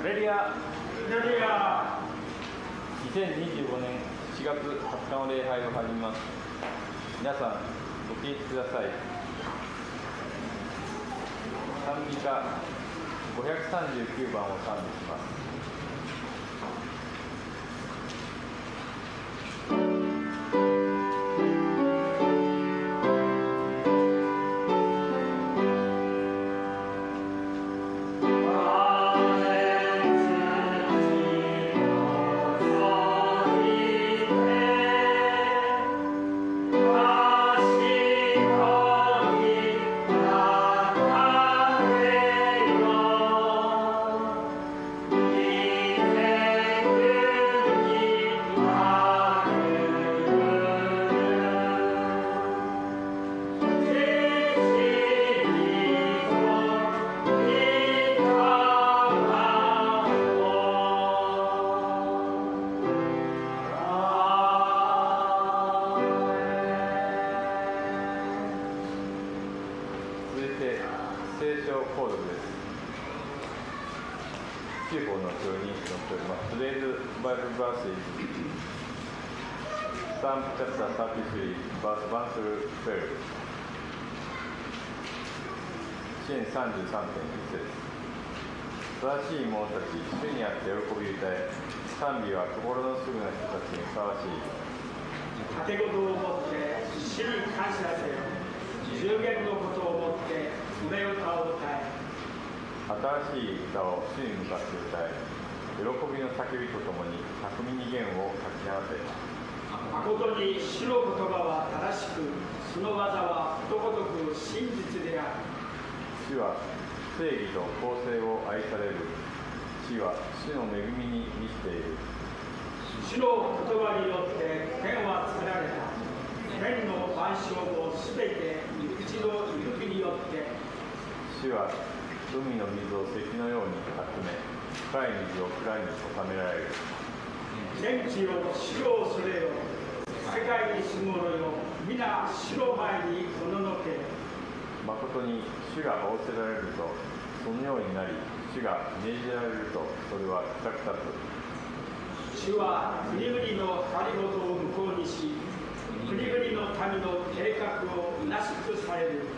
レリア2025年4月20日の礼拝を始めます。皆さんご起立ください。賛美歌539番を賛美します。Psalm chapter 33, verse 1 through 12。支援33.1節。正しい者たち、主にあって喜び歌え、賛美は心のすぐな人たちにふさわしい。盾事をもって主に感謝せよ。十言のことをもって梅歌を歌え。新しい歌を主に向かって歌え、喜びの叫びとともに巧みに弦を書き合わせ。誠に主の言葉は正しく、その技はことごとく真実である。主は正義と公正を愛される。主は主の恵みに満ちている。主の言葉によって天は作られた。天の万象もすべて御口の息吹によって。主は海の水を石のように集め、深い水を蔵に収められる。天地を主を恐れよ。世界に住む者よ、皆主の前におののけ。誠に主が仰せられるとそのようになり、主が命じられるとそれはくたくたと。主は国々の計りごとを無効にし、国々の民の計画をなしとされる。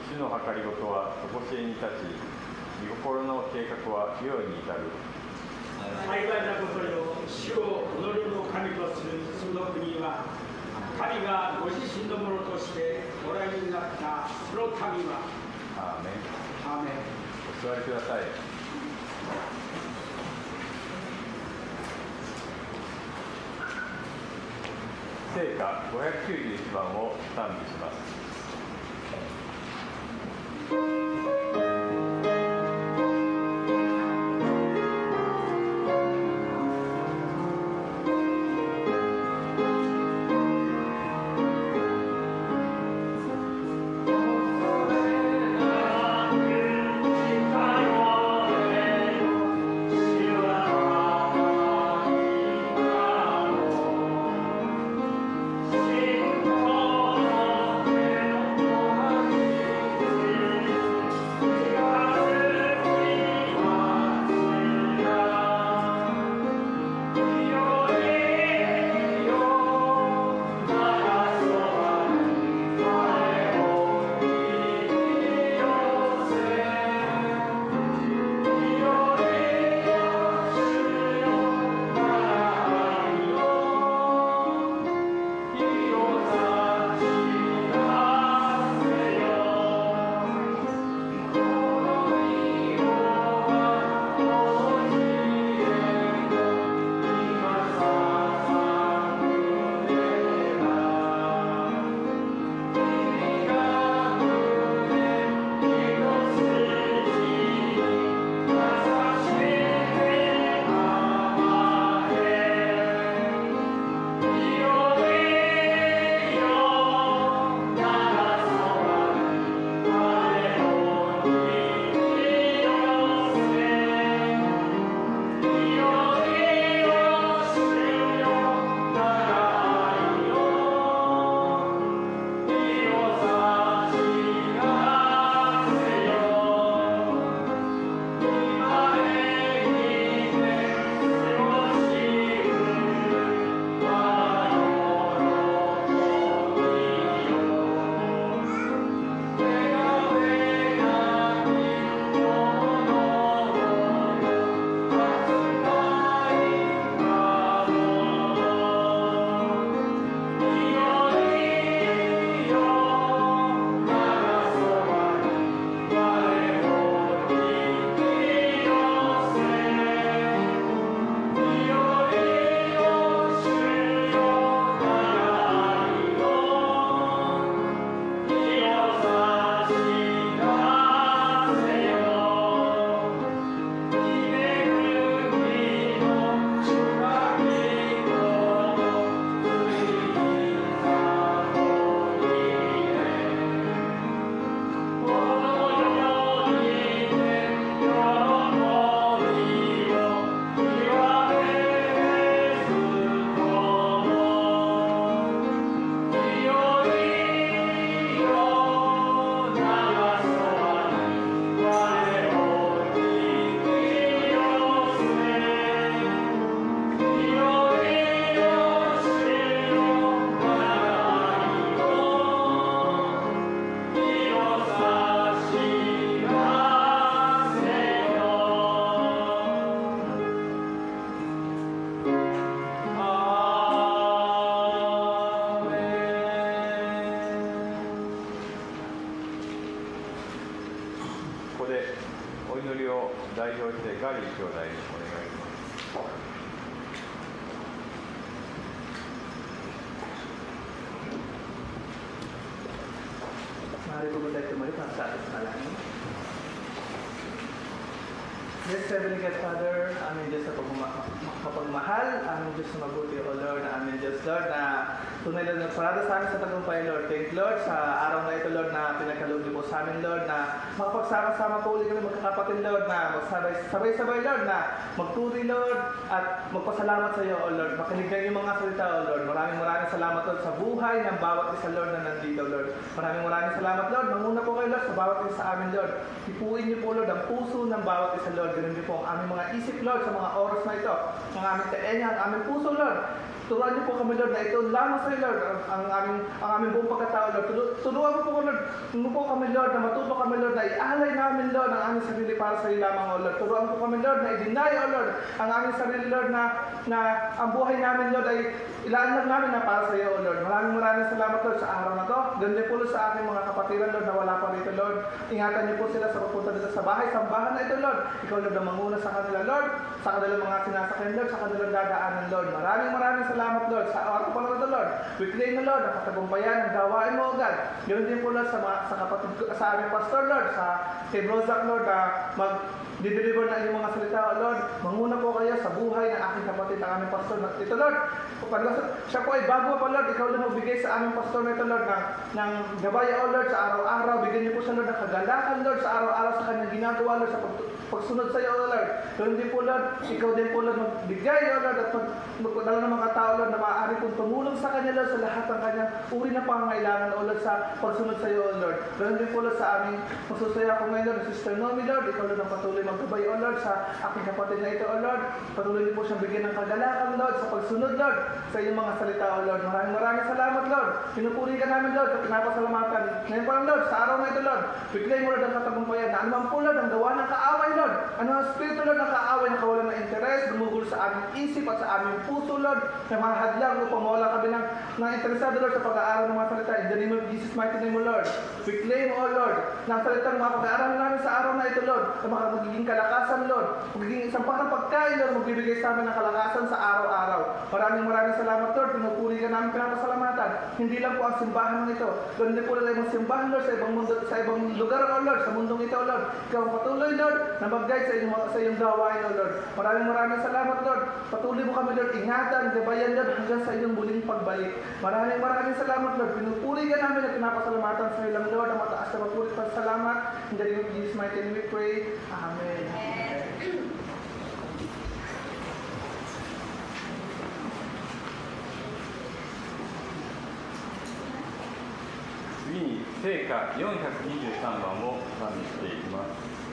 主の計りごとは常しえに立ち、御心の計画は世に至る。幸いなことよ、主を己の神とするその国は、神がご自身のものとしてご覧になったその民は。アーメン。アーメン。お座りください。聖歌591番を賛美します。表してガリー兄弟にお願いします。Mari po tayo tumuli para sa ating panalangin. Yes, Heavenly God Father, aming Diyos na kapagmahal, aming Diyos na mabuti, O Lord, na aming Diyos, Lord, na tunay na nagparada sa amin sa tagumpay, Lord. Thank you, Lord, sa araw na ito, Lord, na pinagkaloob niyo po sa amin, Lord, na makapagsama-sama po ulit kami magkakapatid, Lord, na magsabay-sabay, Lord, na magturi, Lord, at magpasalamat sa iyo, O Lord. Makinig yung mga salita, O Lord. Maraming salamat, Lord, sa buhay ng bawat isa, Lord, na nandito, Lord. Maraming salamat, Lord. Manguna po kayo, Lord, sa bawat isa sa amin, Lord. Ipuin niyo po, Lord, ang puso ng bawat isa, Lord. Ganun din po ang aming mga isip, Lord, sa mga oras na ito. Ang aming taenya, ang aming puso, Lord. Turuan niyo po kami, Lord, na ito lamang sa iyo, Lord, ang aming buong pagkatao, Lord. Turuan mo po, Lord, mo kami, Lord, na matuto kami, Lord, na ialay namin, Lord, ang aming sarili para sa iyo lamang, O Lord. Turuan po kami, Lord, na i-deny, O Lord, ang aming sarili, Lord, na ang buhay namin, Lord, ay ilaan lang namin na para sa iyo, O Lord. Maraming salamat, Lord, sa araw na to. Ganun po, Lord, sa aking mga kapatiran, Lord, na wala pa rito, Lord. Ingatan niyo po sila sa papunta dito sa bahay-sambahan na ito, Lord. Ikaw, Lord, ang manguna sa kanila, Lord, sa kanilang mga sinasakyan, Lord, sa kanilang dadaanan, Lord. Maraming salamat, Lord, sa araw pa lang ito, Lord. We claim na, Lord, ang katagumpayan, ang gawain mo, God. Ganun din po, Lord, sa kapatid ko, sa aming pastor, Lord, sa kay Brozak, Lord, na mag-deliver na inyong mga salita, O Lord. Manguna po kayo sa buhay ng aking kapatid, ang aming pastor. Ito, Lord, siya po ay bago pa, Lord. Ikaw lang magbigay sa aming pastor na ito, Lord, ng gabay, O Lord, sa araw-araw. Bigyan niyo po siya, Lord, ng kagalakan, Lord, sa araw-araw sa kanyang ginagawa, Lord, sa pagsunod sa iyo, O Lord. Ganun din po, Lord, ikaw din po, Lord, magbigay, O Lord, at magdala ng mga tao, Lord, na maaari pong tumulong sa kanya, Lord, sa lahat ng kanyang uri na pangangailangan, O Lord, sa pagsunod sa iyo, O Lord. Ganun din po, Lord, sa aming masusaya ko ngayon, Lord, Sister Nomi, Lord, ikaw, Lord, ang patuloy maggabay, O Lord, sa aking kapatid na ito, O Lord. Patuloy din po siyang bigyan ng kagalakan, Lord, sa pagsunod, Lord, sa iyong mga salita, O Lord. Maraming salamat, Lord. Pinupuri ka namin, Lord, at pinapasalamatan. Ngayon pa lang, Lord, sa araw na ito, Lord, bigay mo, Lord, ang katagumpayan na anuman po, Lord, ang gawa ng kaaway, Lord. Ano ang spirito, Lord, ng kaaway na kawalan ng interes, dumugol sa aming isip at sa aming puso, Lord, na mga hadlang upang mawala kami ng interesado, Lord, sa pag-aaral ng mga salita. In the name of Jesus, mighty name, O Lord. We claim, O Lord, na ang salitang mga pag-aaral namin sa araw na ito, Lord, na magiging kalakasan, Lord, magiging isang parang pagkain, Lord, magbibigay sa amin ng kalakasan sa araw-araw. Maraming salamat, Lord. Pinupuri ka namin, pinapasalamatan. Hindi lang po ang simbahan ng ito. Ganun din po lang ang simbahan, Lord, sa ibang mundo, sa ibang lugar, O Lord, sa mundong ito, O Lord. Ikaw ang patuloy, Lord, na mag-guide sa iyong gawain, O Lord. Maraming salamat, Lord. Patuloy mo kami, Lord, ingatan, gabayan, Lord, hanggang sa iyong muling pagbalik. Maraming salamat, Lord. Pinupuri ka namin at pinapasalamatan sa ilang, Lord, ang mataas na papuri at salamat. In the name of Jesus, mighty name we pray. Amen.次に聖歌423番を賛美していきます。「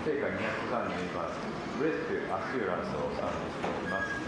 聖歌232番、ブレストアシュランスを賛美しております。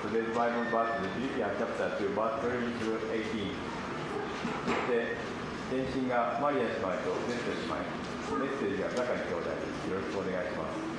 Today's Bible verse is Philippians chapter 2, verse 20 through 18. そして天津がマリア姉妹とセステ姉妹、メッセージが中に兄弟です。よろしくお願いします。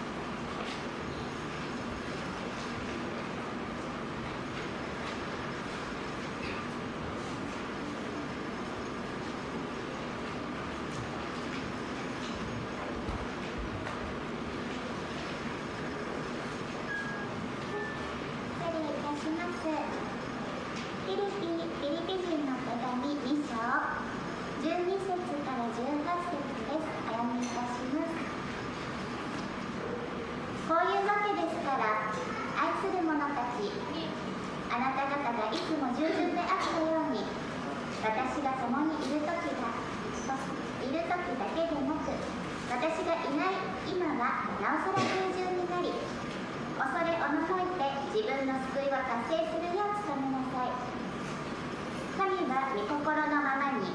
神は御心のままに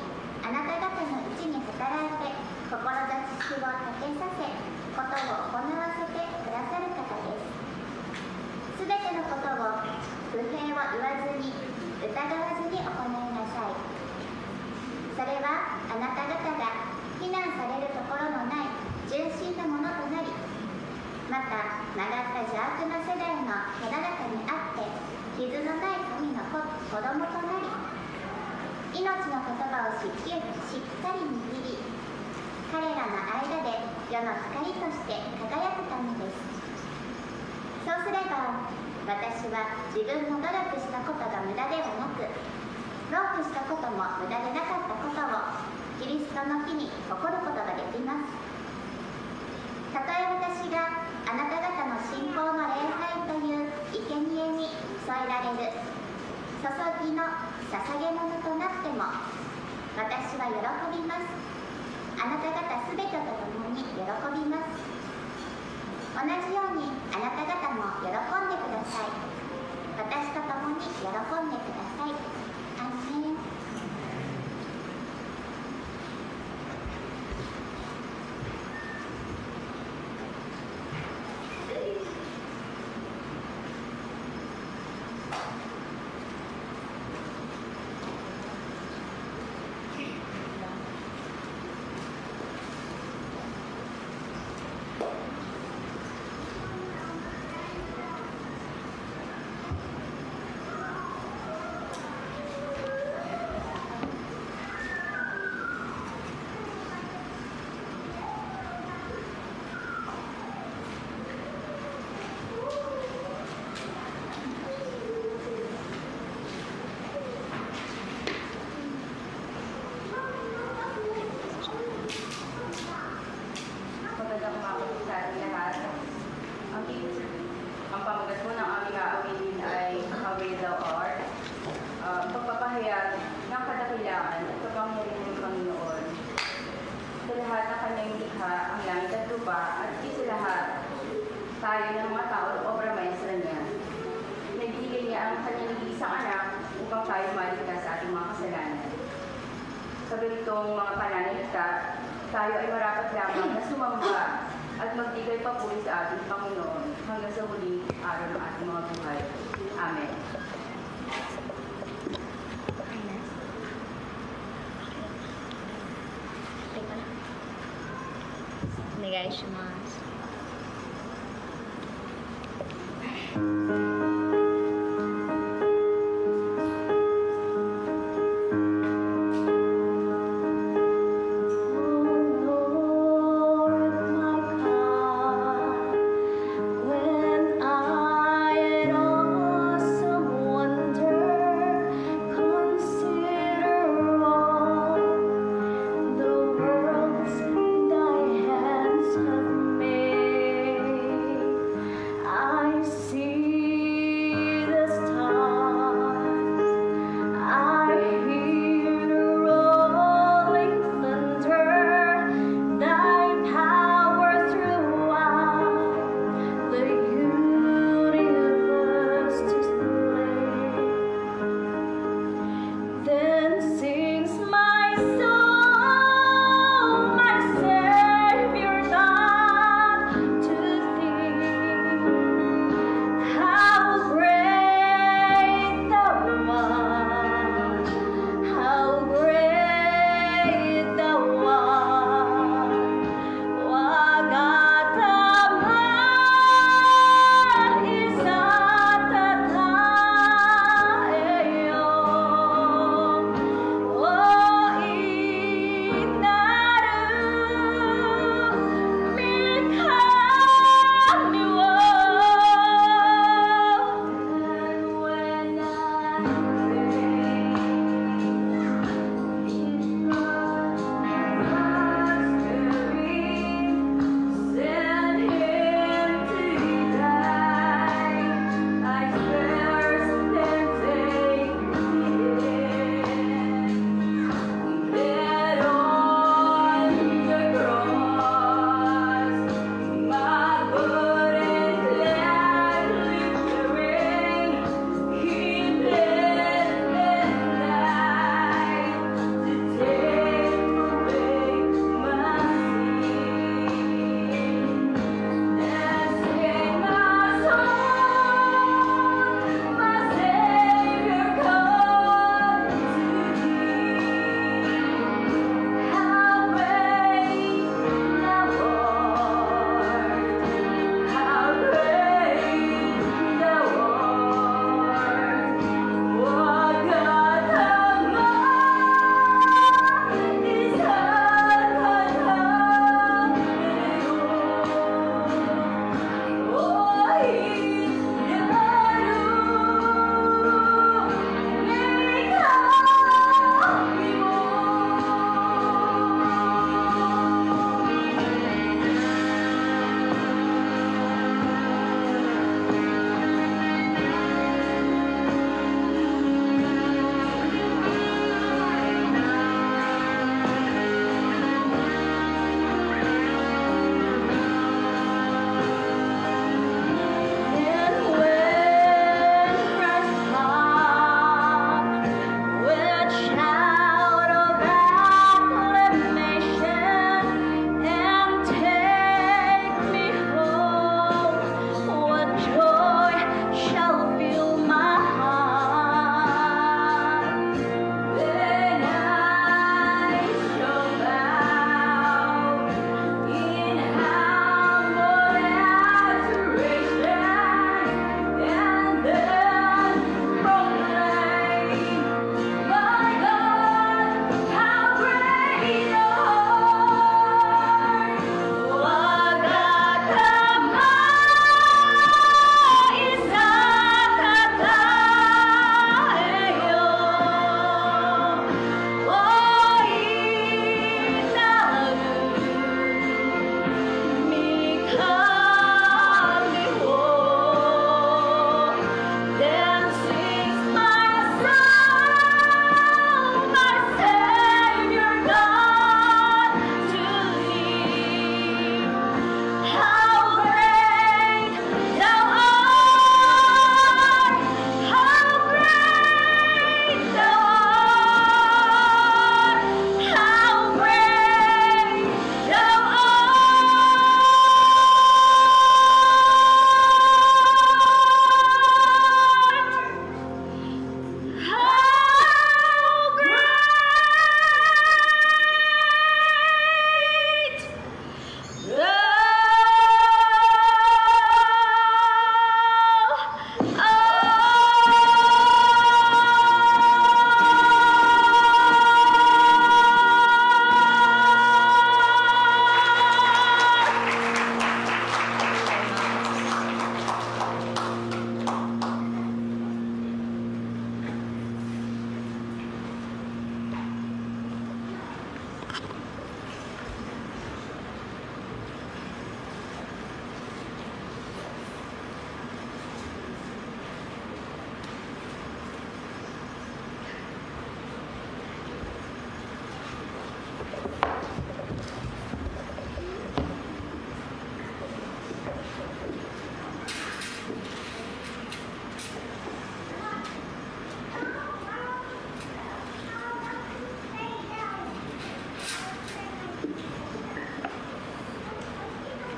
あなた方のうちに働いて日を立てさせ、ことを行わせてくださる方です。すべてのことを不平を言わずに、疑わずに行いなさい。それはあなた方が非難されるところのない純真なものとなり、また曲がった邪悪な世代のただ中にあって傷のない神の子供となり、命の言葉をしっかり握り、彼らの間で世の光として輝くためです。そうすれば私は自分の努力したことが無駄ではなく、労苦したことも無駄でなかったことをキリストの日に誇ることができます。たとえ私があなた方の信仰の礼拝という生贄に添えられる注ぎの捧げ物となっても、私は喜びます。あなた方すべてと共に喜びます。同じようにあなた方も喜んでください。私と共に喜んでください。アーメン。Ang pamagat po ng aming aawitin ay Hawaii Thou Art, pagpapahayag ng kadakilaan at kapangyarihan ng Panginoon. Sa lahat ng kanyang likha, ang langit at lupa, at isa lahat, tayo ng mga tao at obra maestra niya. Nagbigay niya ang kanyang isang anak upang tayo maligtas sa ating mga kasalanan. Sa ganitong mga pananalita, tayo ay marapat lamang na sumamba at magbigay papuri sa ating Panginoon hanggang sa huling araw ng ating mga buhay. Amen. お願いします。I see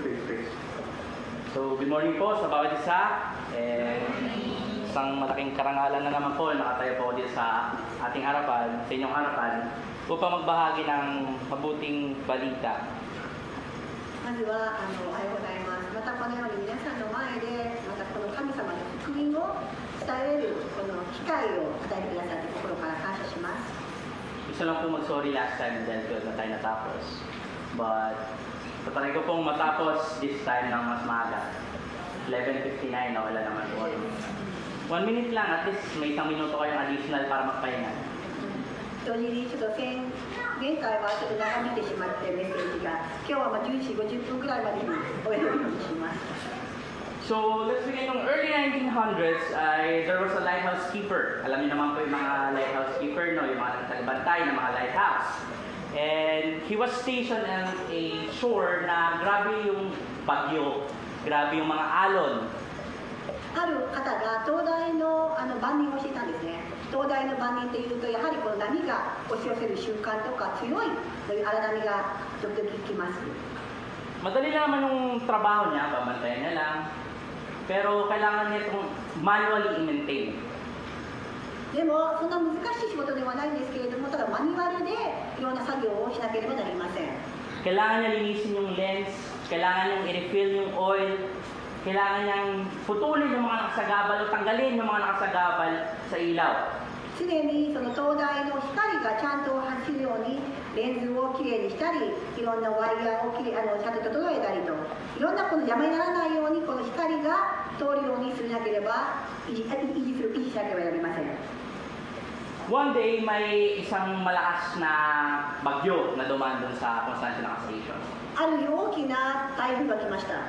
please, please. So, good morning po sa bawat isa. Isang malaking karangalan na naman po, nakatayo po dito sa ating harapan, sa inyong harapan, upang magbahagi ng mabuting balita. まずはおはようございます。またこのように皆さんの前でまたこの神様の福音を伝えれるこの機会を与えてくださって心から感謝します。 Gusto lang po mag-sorry last time dahil 12 na tayo natapos. But, patry ko pong matapos this time ng mas maaga. 11:59 na wala naman po. 1 minute lang, at least may isang minuto kayong additional para magpahinga. 同時にちょっと前回はちょっと長引いてしまってメッセージが今日は10時50分くらいまでに終えるようにします。 So, let's begin. Noong early 1900s, there was a lighthouse keeper. Alam niyo naman po yung mga lighthouse keeper, no? Yung mga tagbantay ng mga lighthouse. And he was stationed on a shore na grabe yung bagyo, grabe yung mga alon. ある方が灯台の番人をしていたんですね。灯台の番人というとやはりこの波が押し寄せる瞬間とか強い荒波が時々来ます。 Madali lang naman yung trabaho niya, pabantayan niya lang. Pero kailangan niya itong manually i-maintain. でもそんな難しい仕事ではないんですけれども、ただマニュアルでいろんな作業をしなければなりません。 Kailangan niya linisin yung lens, kailangan niyang i-refill yung oil, kailangan niyang putulin yung mga nakasagabal o tanggalin yung mga nakasagabal sa ilaw. 常にその灯台の光がちゃんと走るようにレンズをきれいにしたり、いろんなワイヤーをちゃんと整えたりと、いろんなこの邪魔にならないようにこの光が通るようにしなければ維持しなければなりません。 One day, may isang malakas na bagyo na dumaan dun sa kung saan siya naka-station. ある大きな台風が来ました。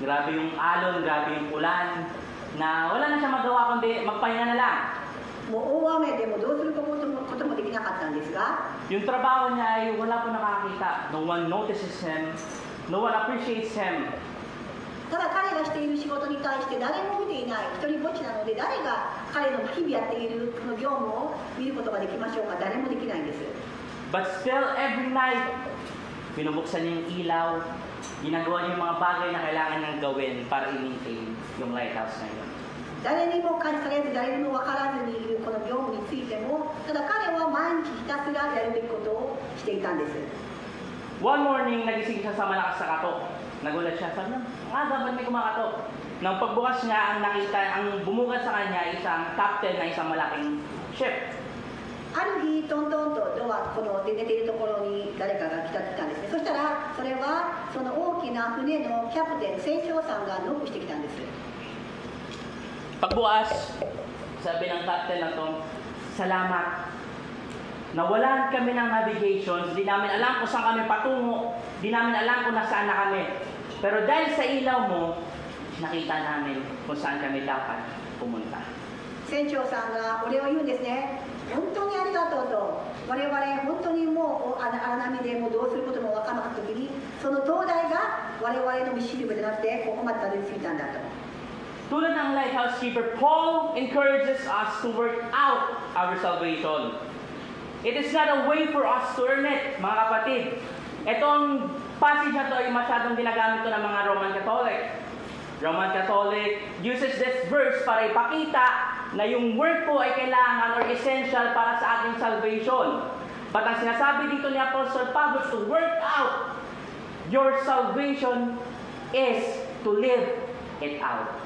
Grabe yung alon, grabe yung ulan, na wala na siya magawa kundi magpahinga na lang. もう大雨でもどうすることもできなかったんですが、 Yung trabaho niya ay wala po nakakita. No one notices him, no one appreciates him. ただ彼がしている仕事に対して誰も見ていない、一人ぼっちなので誰が彼の日々やっているこの業務を見ることができましょうか。誰もできないんです。 But still, every night, binubuksan niya yung ilaw, ginagawa niya yung mga bagay na kailangan niyang gawin para i-maintain yung lighthouse na yun. 誰にも感じされず誰にも分からずにいるこの業務についても、ただ彼は毎日ひたすらやるべきことをしていたんです。 One morning, nagising siya sa malakas na katok. Nagulat siya, sabi niya, ba't may kumakatok? Nang pagbukas niya, ang bumukas sa kanya isang captain na isang malaking ship. ある日トントンとドアこの寝ているところに誰かが来たんですね。そしたらそれはその大きな船のキャプテン船長さんがノックしてきたんです。 Pagbukas, sabi ng captain na to, salamat. Nawalan kami ng navigation, di namin alam kung saan kami patungo, di namin alam kung nasaan na kami. Pero dahil sa ilaw mo, nakita namin kung saan kami dapat pumunta. 船長さんがお礼を言うんですね。本当にありがとうと。我々本当にもう荒波でもうどうすることも分からなかった時に、その灯台が我々の道しるべでなくてここまでたどり着いたんだと。 Tulad ng lighthouse keeper, Paul encourages us to work out our salvation. It is not a way for us to earn it, mga kapatid. Itong passage na to ay masyadong ginagamit to ng mga Roman Catholic. Roman Catholic uses this verse para ipakita na yung work ko ay kailangan or essential para sa ating salvation. But ang sinasabi dito ni Apostle Pablo to work out your salvation is to live it out.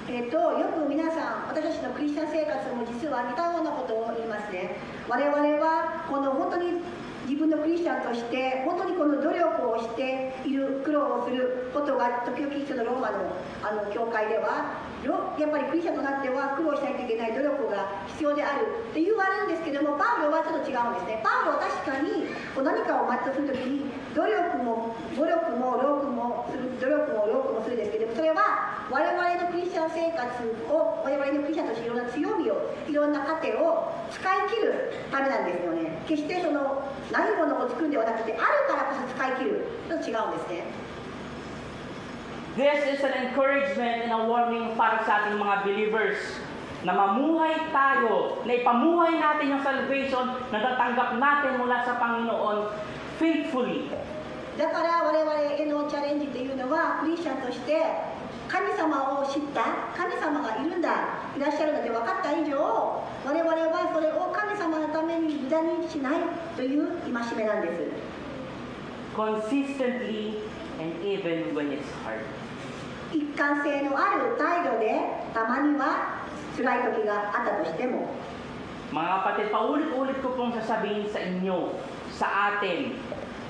よく皆さん、私たちのクリスチャン生活も実は似たようなことを言いますね。我々はこの本当に自分のクリスチャンとして本当にこの努力をしている、苦労をすることが時々そのローマの教会ではやっぱりクリスチャンとなっては苦労しないといけない努力が必要であるって言われるんですけども、パウロはちょっと違うんですね。パウロは確かに何かを全うするときに努力も労苦もするんですけども、それは我々のクリスチャン生活を我々のクリスチャンとしていろんな強みをいろんな糧を使い切るためなんですよね。決してそのないものを作るんではなくて、あるからこそ使い切ると違うんですね。 This is an encouragement and a warning para sa ating mga believers na mamuhay tayo, na ipamuhay natin yung salvation na natanggap natin mula sa Panginoon faithfully. だから我々へのチャレンジというのは、ククリスチャンとして神様を知った、神様がいるんだ、いらっしゃるので分かった以上、我々はそれを神様のために無駄にしないという戒めなんです。 Consistently and even when it's hard. 一貫性のある態度で、たまには辛い時があったとしても、 Mga kapatid, paulit-ulit ko pong sasabihin sa inyo, sa atin,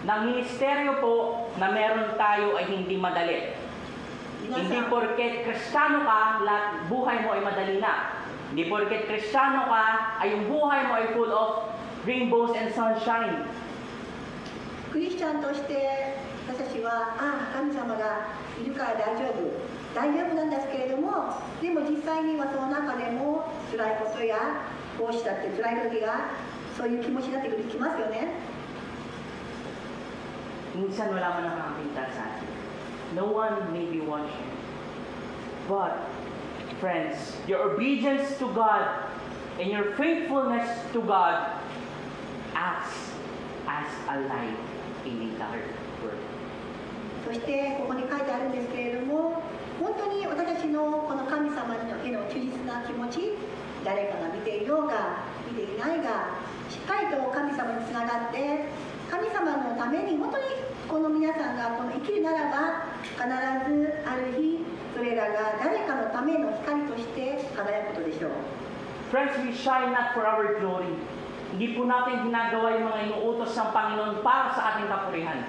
na ministeryo po na meron tayo ay hindi madali. 皆 Hindi さん porket Kristiyano ka, lahat buhay mo ay madali na. Hindi porket Kristiyano ka, ay yung buhay mo ay full of rainbows and sunshine. クリスチャンとして私たちは、神様がいるから大丈夫、大丈夫なんですけれども、でも実際にはその中でも辛いことやこうしたって辛い時がそういう気持ちになってきますよね。 Minsan wala man nakakita sa atin. No one may be watching. But, friends, your obedience to God and your faithfulness to God acts as a light in a dark world. そしてここに書いてあるんですけれども、本当に私たちのこの神様への忠実な気持ち、誰かが見ていようが見ていないが、しっかりと神様につながって神様のために、本当にこの皆さんがこの生きるならば、必ずある日それらが誰かのための光として輝くことでしょう。 Friends, we shine not for our glory. Hindi po natin ginagawa yung mga inuutos ng Panginoon para sa ating kapurihan.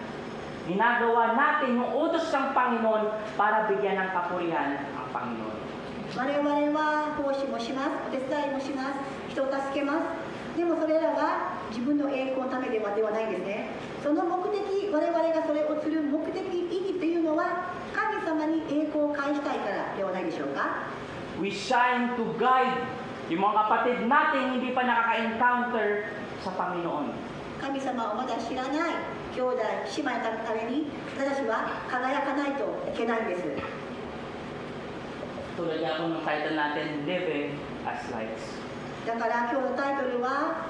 Ginagawa natin yung utos ng Panginoon para bigyan ng kapurihan ang Panginoon. 我々は奉仕もします、お手伝いもします、人を助けます。でもそれらは自分の栄光のためではないんですね。その目的、我々がそれをする目的、意義というのは神様に栄光を返したいからではないでしょうか。 We shine to guide yung mga kapatid natin hindi pa nakaka-encounter sa Panginoon. 神様をまだ知らない兄弟、姉妹のために私たちは輝かないといけないんです。 Tulad nga po ng title natin, Living as Lights. だから今日のタイトルは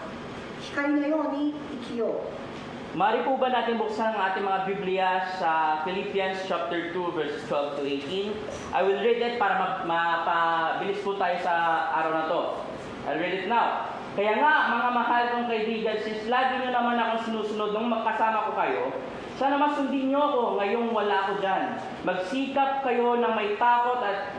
光のように生きよう。 Mari po ba natin buksan ang ating mga Biblia sa Philippians chapter 2 verses 12 to 18. I will read it para mapabilis po tayo sa araw na to. I'll read it now. Kaya nga, mga mahal kong kaibigan, since lagi nyo naman akong sinusunod nung magkasama ko kayo, sana masundin nyo ako ngayong wala ako dyan. Magsikap kayo ng may takot at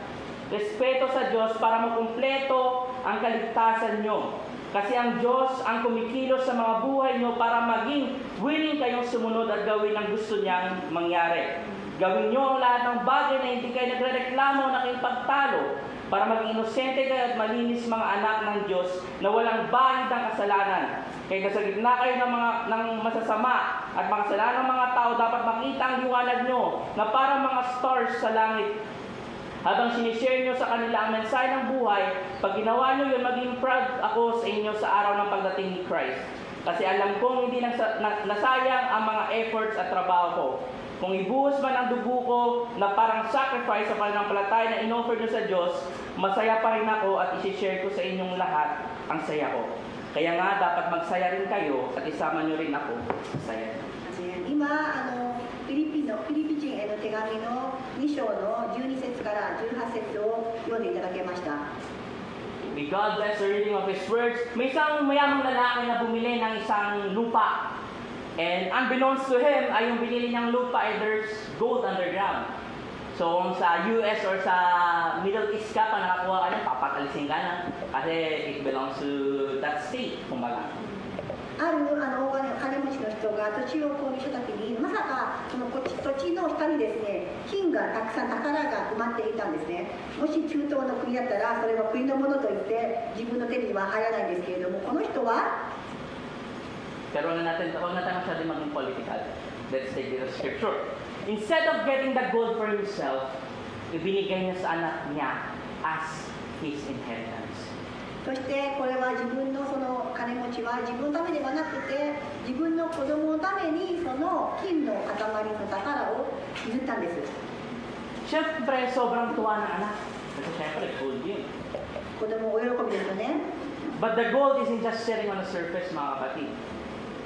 respeto sa Diyos para makumpleto ang kaligtasan nyo. Kasi ang Diyos ang kumikilos sa mga buhay nyo para maging willing kayong sumunod at gawin ang gusto niyang mangyari. Gawin nyo ang lahat ng bagay na hindi kayo nagrereklamo na kayong pagtalo para maging inosente kayo at malinis mga anak ng Diyos na walang bahid ng kasalanan. Kaya sa gitna kayo ng masasama at makasalanan ng mga tao, dapat makita ang liwanag nyo na parang mga stars sa langit. Habang sinishare nyo sa kanila ang mensahe ng buhay, pag ginawa nyo yun, maging proud ako sa inyo sa araw ng pagdating ni Christ. Kasi alam kong hindi nasayang ang mga efforts at trabaho ko. Kung ibuhos man ang dugo ko na parang sacrifice sa pananampalataya na inoffer nyo sa Diyos, masaya pa rin ako at isishare ko sa inyong lahat ang saya ko. Kaya nga, dapat magsaya rin kayo at isama nyo rin ako sa saya. 今フィリピ人への手紙の2章の12節から18節を読んでいただけました。 May God bless the reading of His words. May isang mayamang lalaki na bumili ng isang lupa. And unbeknownst to him, ay yung binili niyang lupa ay there's gold underground. So kung sa US or sa Middle East ka pa nakakuha ka ng papatalisin ka na kasi it belongs to that state, kumbaga. ある金持ちの人が土地を購入した時に、まさかその土地の下にですね、金がたくさん宝が埋まっていたんですね。もし中東の国だったらそれは国のものといって自分の手には入らないんですけれども、この人は Pero huwag na tayo masyadong maging political. Let's take the scripture. Instead of getting the gold for himself, ibinigay niya sa anak niya as his inheritance. そしてこれは自分のその金持ちは自分のためではなくて、自分の子供のためにその金の塊の宝を譲ったんです。 Siyempre, sobrang tuwa ng anak. Kasi siyempre, gold yun. 子供お喜びですよね。 But the gold isn't just sitting on the surface, mga kapatid.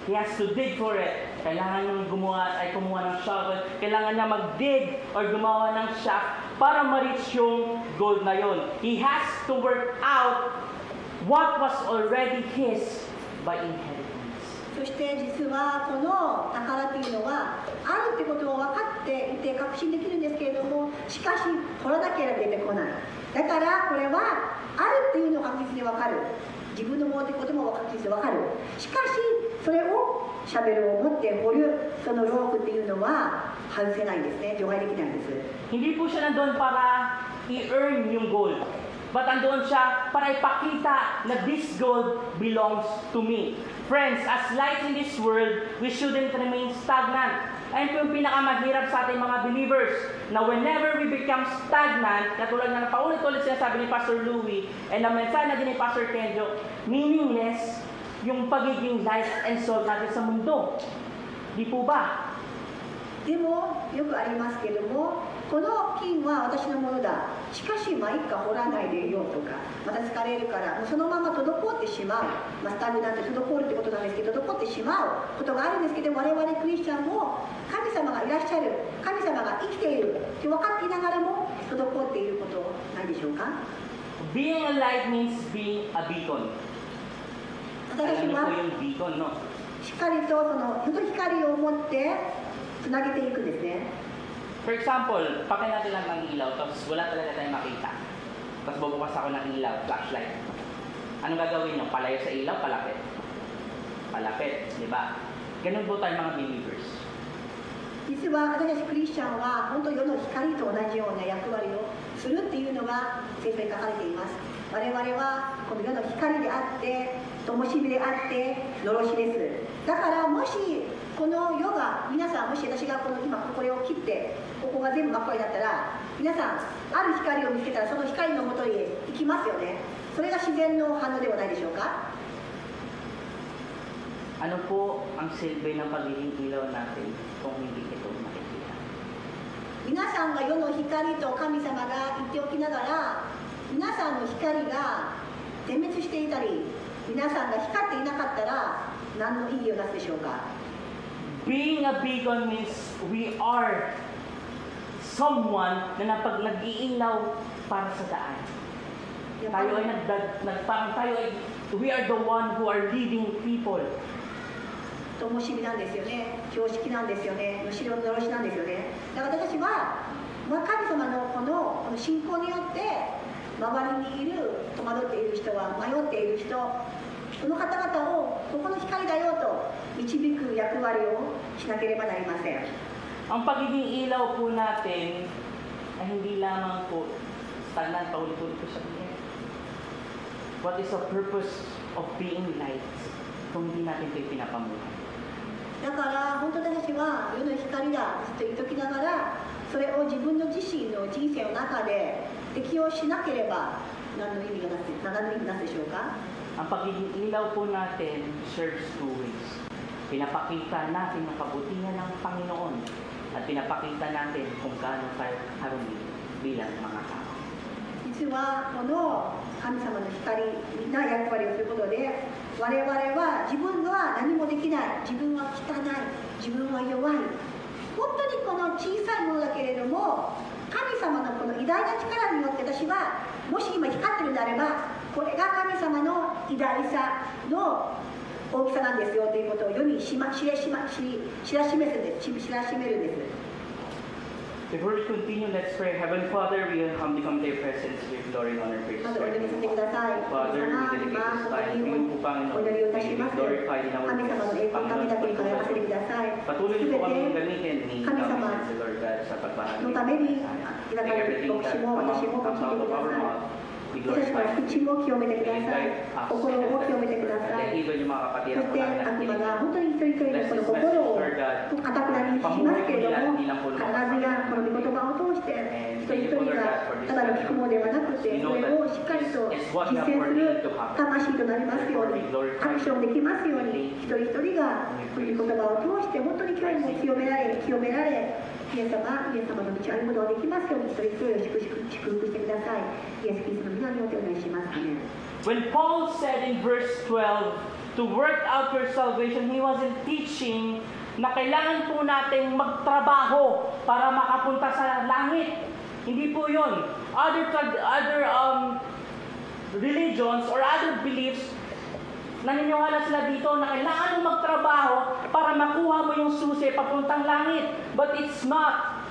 He has to dig for it. kailangan niyang kumuha ng shovel, kailangan niya mag-dig or gumawa ng shaft para ma-reach yung gold na yon. He has to work out what was already his by inheritance. そして実はこの宝というのはあるってことを分かっていて確信できるんですけれども、しかし掘らなければ出てこない。だからこれはあるっていうのを確実に分かる、自分のものってことも確実に分かる。しかしそれをシャベルを持って掘るそのロープっていうのは外せないんですね、除外できないんです。 Hindi po siya nandun para i-earn yung gold. But andoon siya para ipakita na this gold belongs to me. Friends, as lights in this world, we shouldn't remain stagnant. Ayun po yung pinakamahirap sa ating mga believers, na whenever we become stagnant, katulad na paulit-ulit sinasabi ni Pastor Louie, and na mensahe na din ni Pastor Kenjo, meaningless yung pagiging light and salt natin sa mundo. Di po ba? でもよくありますけども、この金は私のものだ、しかしまあ一家掘らないでいようとか、また疲れるからもうそのまま滞ってしまう、スタグなんて滞るってことなんですけど、滞ってしまうことがあるんですけど、我々クリスチャンも神様がいらっしゃる、神様が生きているって分かっていながらも滞っていることないでしょうか。 Being a light means being a beacon. 私 Alam niyo po は yung beacon, no? しっかりとその本当に光を持ってつなげていくんですね。 For example, pakay natin lang ng ilaw, tapos wala talaga tayong makita. Tapos bubukas ako ng ilaw, flashlight. Anong gagawin nyo? Palayo sa ilaw, palapit. Palapit, di ba? Ganun po tayo mga believers. 実は私たちクリスチャンは本当に世の光と同じような役割をするっていうのが聖書に書かれています。我々はこの世の光であって灯火であってのろしです。だからもしこの世が皆さん、もし私が今これを切ってここが全部真っ赤になったら、皆さんある光を見つけたらその光のもとに行きますよね。それが自然の反応ではないでしょうか。 Ano po ang silbi ng pagiging ilaw natin kung hindi ito makikita? 皆さんが世の光と神様が言っておきながら、皆さんの光が点滅していたり、皆さんが光っていなかったら何の意義をなすでしょうか。 Being a beacon means we are someone na nag-iilaw para sa daan. Tayo ay we are the one who are leading people. 灯火なんですよね、標識なんですよね、のしのろしなんですよね。だから私たちは、神様のこの信仰によって周りにいる戸惑っている人は、迷っている人、その方々をここの光だよと導く役割をしなければなりません。 Ang pagiging ilaw po natin ay hindi lamang po stagnant, paulit-ulit ko sabihin. What is the purpose of being light kung hindi natin ito pinapamuhay? だから本当に私は世の光だと言っときながら、それを自分の自身の人生の中で適用しなければ何の意味がなすでしょうか。 Ang pagiging ilaw po natin serves two ways. Pinapakita natin ang kabutihan ng Panginoon at pinapakita natin kung gaano tayo karumi bilang mga tao. 実はこの神様の光な役割をすることで、我々は自分は何もできない、自分は汚い、自分は弱い、本当にこの小さいものだけれども、神様のこの偉大な力によって私はもし今光ってるのであれば、これが神様の偉大さの大きさなんですよということを世に知らしめるんです。 Before we continue, let's pray. Heavenly Father, we humbly come to your presence with glory and honor, praise, まずお祈りさせてください。 Father, we dedicate this time to you, Panginoon. お祈りをいたし May ま be す。 glorified in our 神様の栄光のためだけに輝かせてください。 Patuloy すべ niyo po kaming て gamitin ni 神様 Lord God sa pagbahagi のために May 開かれる everything 牧 that 師も comes 私も用い out て of くだ our さい。 mouth, be 私たちの glorified. 口も清めてくだ May さい。 invite us 心も清めてくださ and い。 even yung mga そ kapatid して悪魔が本当に一人一人の Bless この this 心 message, を Lord God. かたくなにしますけれども、必ずやこの御言葉を通して一人一人がただの聞くものではなくて、それをしっかりと実践する魂となりますように、アクションできますように、一人一人がこの御言葉を通して本当に今日も清められ、イエス様の道を歩むことができますように、一人一人を祝福してください。イエス・キリストの皆によってお願いします。 When Paul said in verse 12 to work out your salvation, he wasn't teaching na kailangan po nating magtrabaho para makapunta sa langit. Hindi po yun. Other religions or other beliefs, naniniwala sila dito na kailangan mong magtrabaho para makuha mo yung susi papuntang langit. But it's not.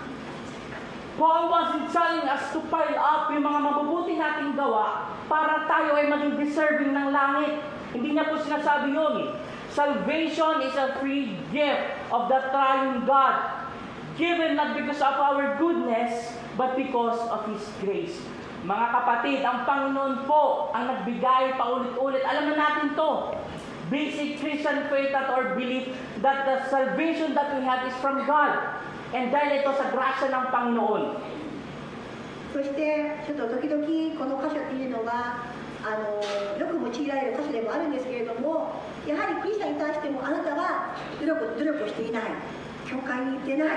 Paul wasn't telling us to pile up yung mga mabubuti nating gawa para tayo ay maging deserving ng langit. Hindi niya po sinasabi yun. Salvation is a free gift of the triune God, given not because of our goodness, but because of His grace. Mga kapatid, ang Panginoon po ang nagbigay paulit-ulit. Alam na natin to. Basic Christian faith or belief that the salvation that we have is from God. And dahil ito sa grasya ng Panginoon. そしてちょっと時々この箇所っていうのがよく用いられる箇所でもあるんですけれども、やはりクリスチャンに対してもあなたは努力をしていない、教会に行ってない、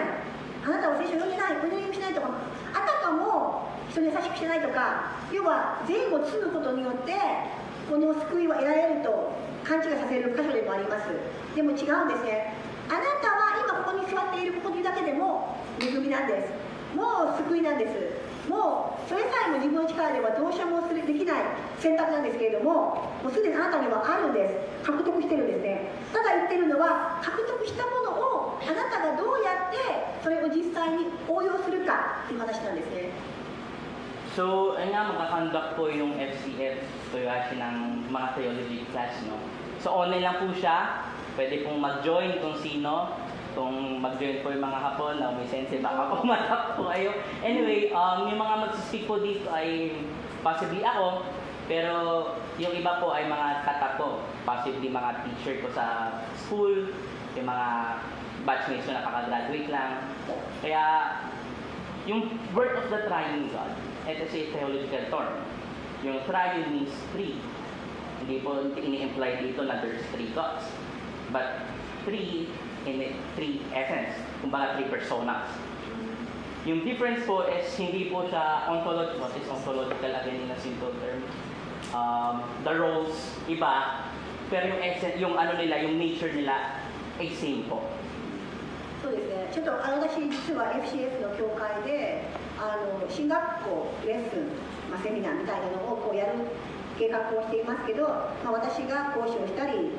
あなたは聖書を読んでない、お祈りをしないとか、あたかも人に優しくしてないとか、要は善を積むことによってこの救いは得られると勘違いさせる箇所でもあります。でも違うんですね。あなたは今ここに座っていることだけでも恵みなんです。もう救いなんです。もうそれさえも自分の力ではどうしようもできない選択なんですけれども、もうすでにあなたにはあるんです。獲得してるんですね。ただ言ってるのは、獲得したものをあなたがどうやってそれを実際に応用するかっていう話なんですね。So, ayun nga, magkakandak po yung FCF, Toyohashi ng mga theology class, no? So, online lang po siya. Pwede pong mag-join kung sino. Kung mag-join po yung mga hapon, na may sense, baka pumatak po kayo. Anyway, yung mga mag-speak po dito ay possibly ako, pero yung iba po ay mga kata ko. Possibly mga teacher ko sa school, yung mga batchmates ko nakaka-graduate lang. Kaya, yung word of the triune God, ito si theological term. Yung triune means three. Hindi po ini-imply dito na there's three gods. But three in three essence. Kumbaga three personas. Yung difference po is hindi po siya ontological. What is ontological again in a simple term? The roles, iba. Pero yung essence, yung ano nila, yung nature nila ay same po. そうですね、ちょっと私実は FCF の教会で進学校レッスン、セミナーみたいなのをこうやる計画をしていますけど、私が講師をしたり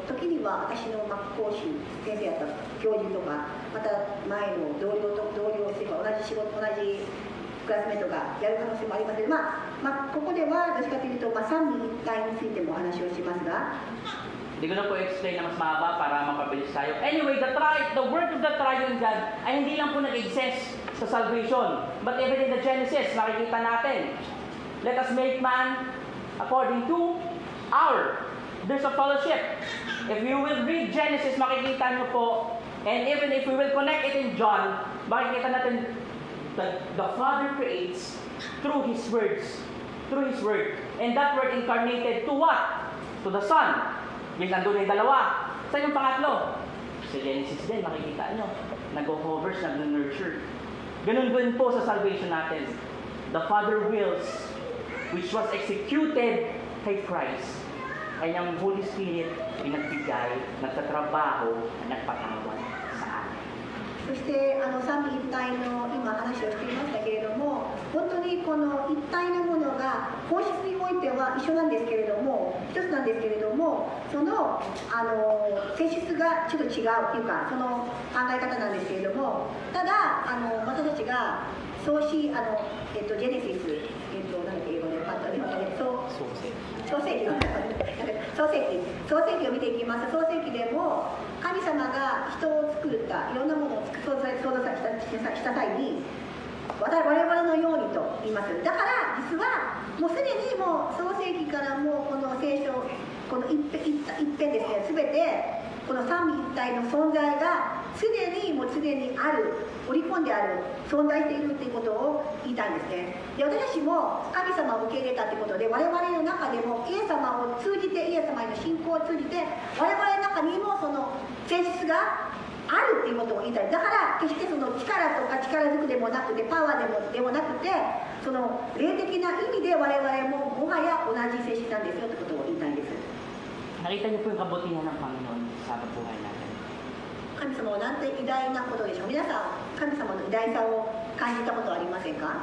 時には私の講師先生やった教授とか、また前の同僚というか同じ仕事同じクラスメートがやる可能性もありますので、ここではどっちかというと、三位一体についてもお話をしますが。Hindi ko na po explain na mas mahaba para mapabilis tayo. Anyway, the word of the triune God ay hindi lang po nag-exist sa salvation. But even in the Genesis, makikita natin. Let us make man according to there's a fellowship. If you will read Genesis, makikita nyo po, and even if we will connect it in John, makikita natin that the Father creates through His words. Through His word. And that word incarnated to what? To the Son. Yung nandun yung dalawa. Sa yung pangatlo? Sa Genesis din, makikita nyo. Nag-hovers, nag-nurture. Ganun din po sa salvation natin. The Father wills, which was executed kay Christ, ay ang Holy Spirit pinagbigay, nagtatrabaho, nagpatawad sa atin. そして三位一体の今話をしていましたけれども、本当にこの一体のものが本質においては一緒なんですけれども、一つなんですけれども、その性質がちょっと違うというか、その考え方なんですけれども、ただ私たちが創始ジェネシス何だっけ英語で創世記を見ていきます。創世記でも神様が人を作ったいろんなものを創造した際に我々のようにと言います。だから実はもうすでにもう創世記からもうこの聖書この一辺ですね、全てこの三位一体の存在がすでにある、織り込んである、存在しているということを言いたいんですね。で、私たちも神様を受け入れたということで、我々の中でもイエス様を通じて、イエス様への信仰を通じて、我々の中にもその性質があるということを言いたい。だから決してその力とか力ずくでもなくて、パワーでもなくて、その霊的な意味で我々ももはや同じ性質なんですよということを言いたいんです。Nakita niyo po yung kabutihan ng Panginoon sa buhay natin. 神様はなんて偉大なことでしょう。皆さん、神様の偉大さを感じたことはありませんか？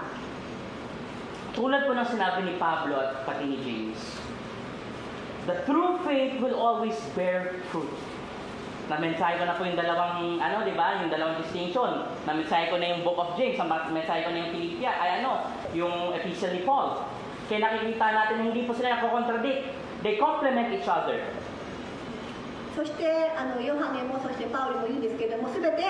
Tulad po ng sinabi ni Pablo at pati ni James, the true faith will always bear fruit. Na-mensahe ko na po yung dalawang, di ba? Yung dalawang distinction. Na-mensahe ko na yung Book of James, na-mensahe ko na yung Philippians, yung Epistle ni Paul. Kaya nakikita natin na hindi po sila nako-contradict. They complement each other. そしてヨハネもそしてパウロも言うんですけれども、すべて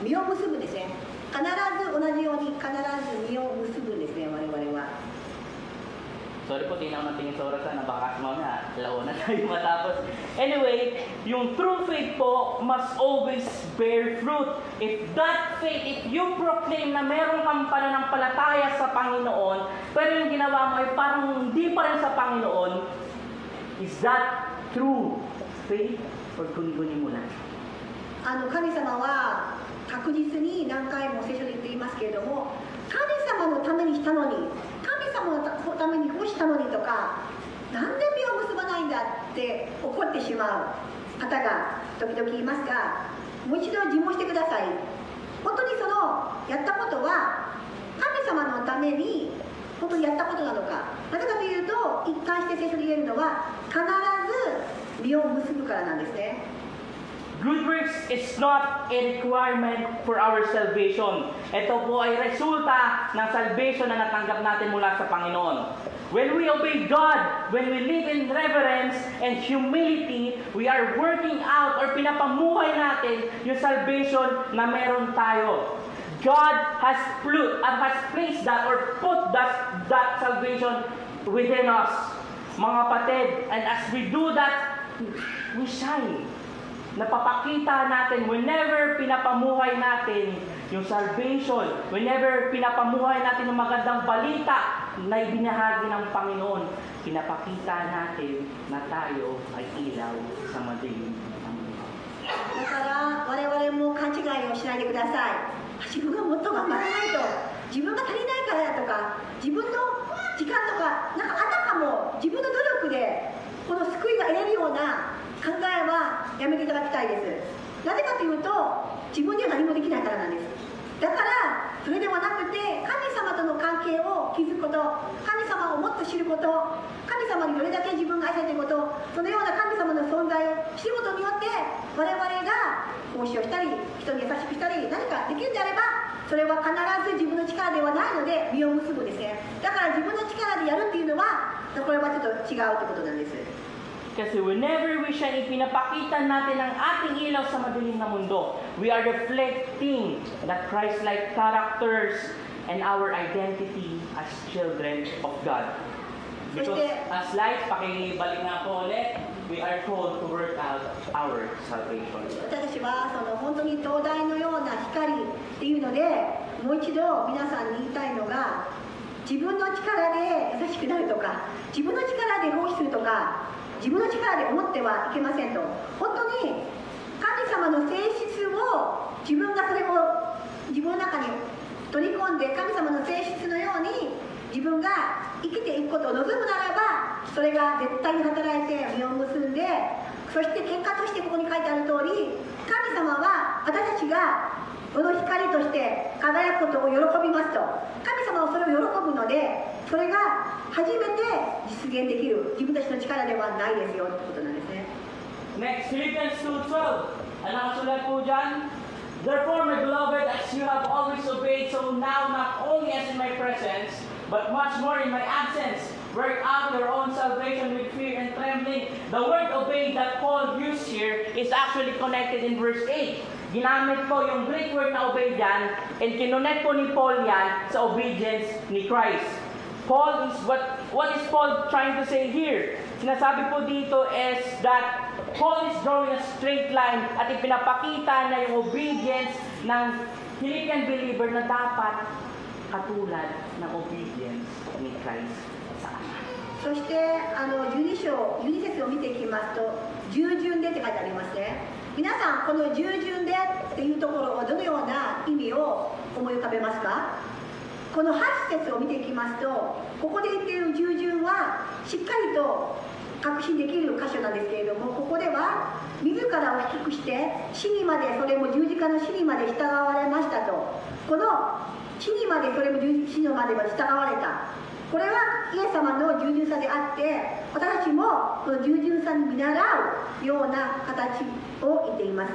実を結ぶんですね。必ず同じように必ず実を結ぶんですね、我々は。Sorry po, tingnan ko ng tingin sa orasan na baka mamaya laon na tayo matapos. Anyway, yung true faith po must always bear fruit. If that faith, if you proclaim na meron kang pananampalataya sa Panginoon, pero yung ginawa mo ay parang hindi pa rin sa Panginoon, is that true faith or guni-guni mo lang? 神様は確実に何回も聖書で言っていますけれども、神様のためにしたのに、神様のためにこうしたのにとか、なんで実を結ばないんだって怒ってしまう方が時々いますが、もう一度自問してください。本当にそのやったことは神様のために本当にやったことなのか。なぜかというと、一貫して聖書で言えるのは必ず実を結ぶからなんですね。Good works is not a requirement for our salvation. Ito po ay resulta ng salvation na natanggap natin mula sa Panginoon. When we obey God, when we live in reverence and humility, we are working out or pinapamuhay natin yung salvation na meron tayo. God has placed that or put that salvation within us, mga kapatid. And as we do that, we shine. Napapakita natin whenever pinapamuhay natin yung salvation, whenever pinapamuhay natin yung magandang balita na ibinahagi ng Panginoon, pinapakita natin na tayo ay ilaw sa madilim ng mundo. だから我々も勘違いをしないでください。自分がもっと頑張らないと、自分が足りないからだとか、自分の時間とか、なんかあたかも自分の努力でこの救いが得れるような考えはやめていただきたいです。なぜかというと、自分には何もできないからなんです。だからそれではなくて、神様との関係を築くこと、神様をもっと知ること、神様にどれだけ自分が愛されていること、そのような神様の存在を知ることによって、我々が奉仕をしたり、人に優しくしたり、何かできるんであれば、それは必ず自分の力ではないので実を結ぶんですね。だから自分の力でやるっていうのは、これはちょっと違うということなんです。Kasi whenever we shine, ipinapakita natin ang ating ilaw sa madilim na mundo. We are reflecting that Christ-like characters and our identity as children of God. Because as lights, pakibalik nga po ulit, we are called to work out our salvation. 私は本当に灯台のような光っていうので、もう一度皆さんに言いたいのが、自分の力で優しくなるとか、自分の力で奉仕するとか、自分の力で思ってはいけませんと。本当に神様の性質を自分がそれを自分の中に取り込んで、神様の性質のように自分が生きていくことを望むならば、それが絶対に働いて実を結んで、そして結果としてここに書いてある通り、神様は私たちがこの光として輝くことを喜びますと。神様はそれを喜ぶので、それが初めて実現できる自分たちの力ではないですよということなんですね。Next, Philippians 2:12. Ano ang sulat po dyan? Therefore, my beloved, as you have always obeyed, so now not only as in my presence, but much more in my absence, work out your own salvation with fear and trembling. The word obey that Paul used here is actually connected in verse 8. Ginamit po yung Greek word na obey dyan, and kinonect po ni Paul yan sa obedience ni Christ. Paul is what is Paul trying to say here? Sinasabi po dito is that Paul is drawing a straight line at ipinapakita na yung obedience ng Philippian believer na dapat katulad ng obedience ni Christ sa Ama. そして12節を見ていきますと、従順でって書いてありますね。皆さん、この従順でっていうところはどのような意味を思い浮かべますか？この8節を見ていきますと、ここで言っている従順はしっかりと神確信できる箇所なんですけれども、ここでは自らを低くして死にまで、それも十字架の死にまで従われましたと。この死にまで、それも死にまでは従われた。これはイエス様の従順さであって、私たちもこの従順さに見習うような形を言っています。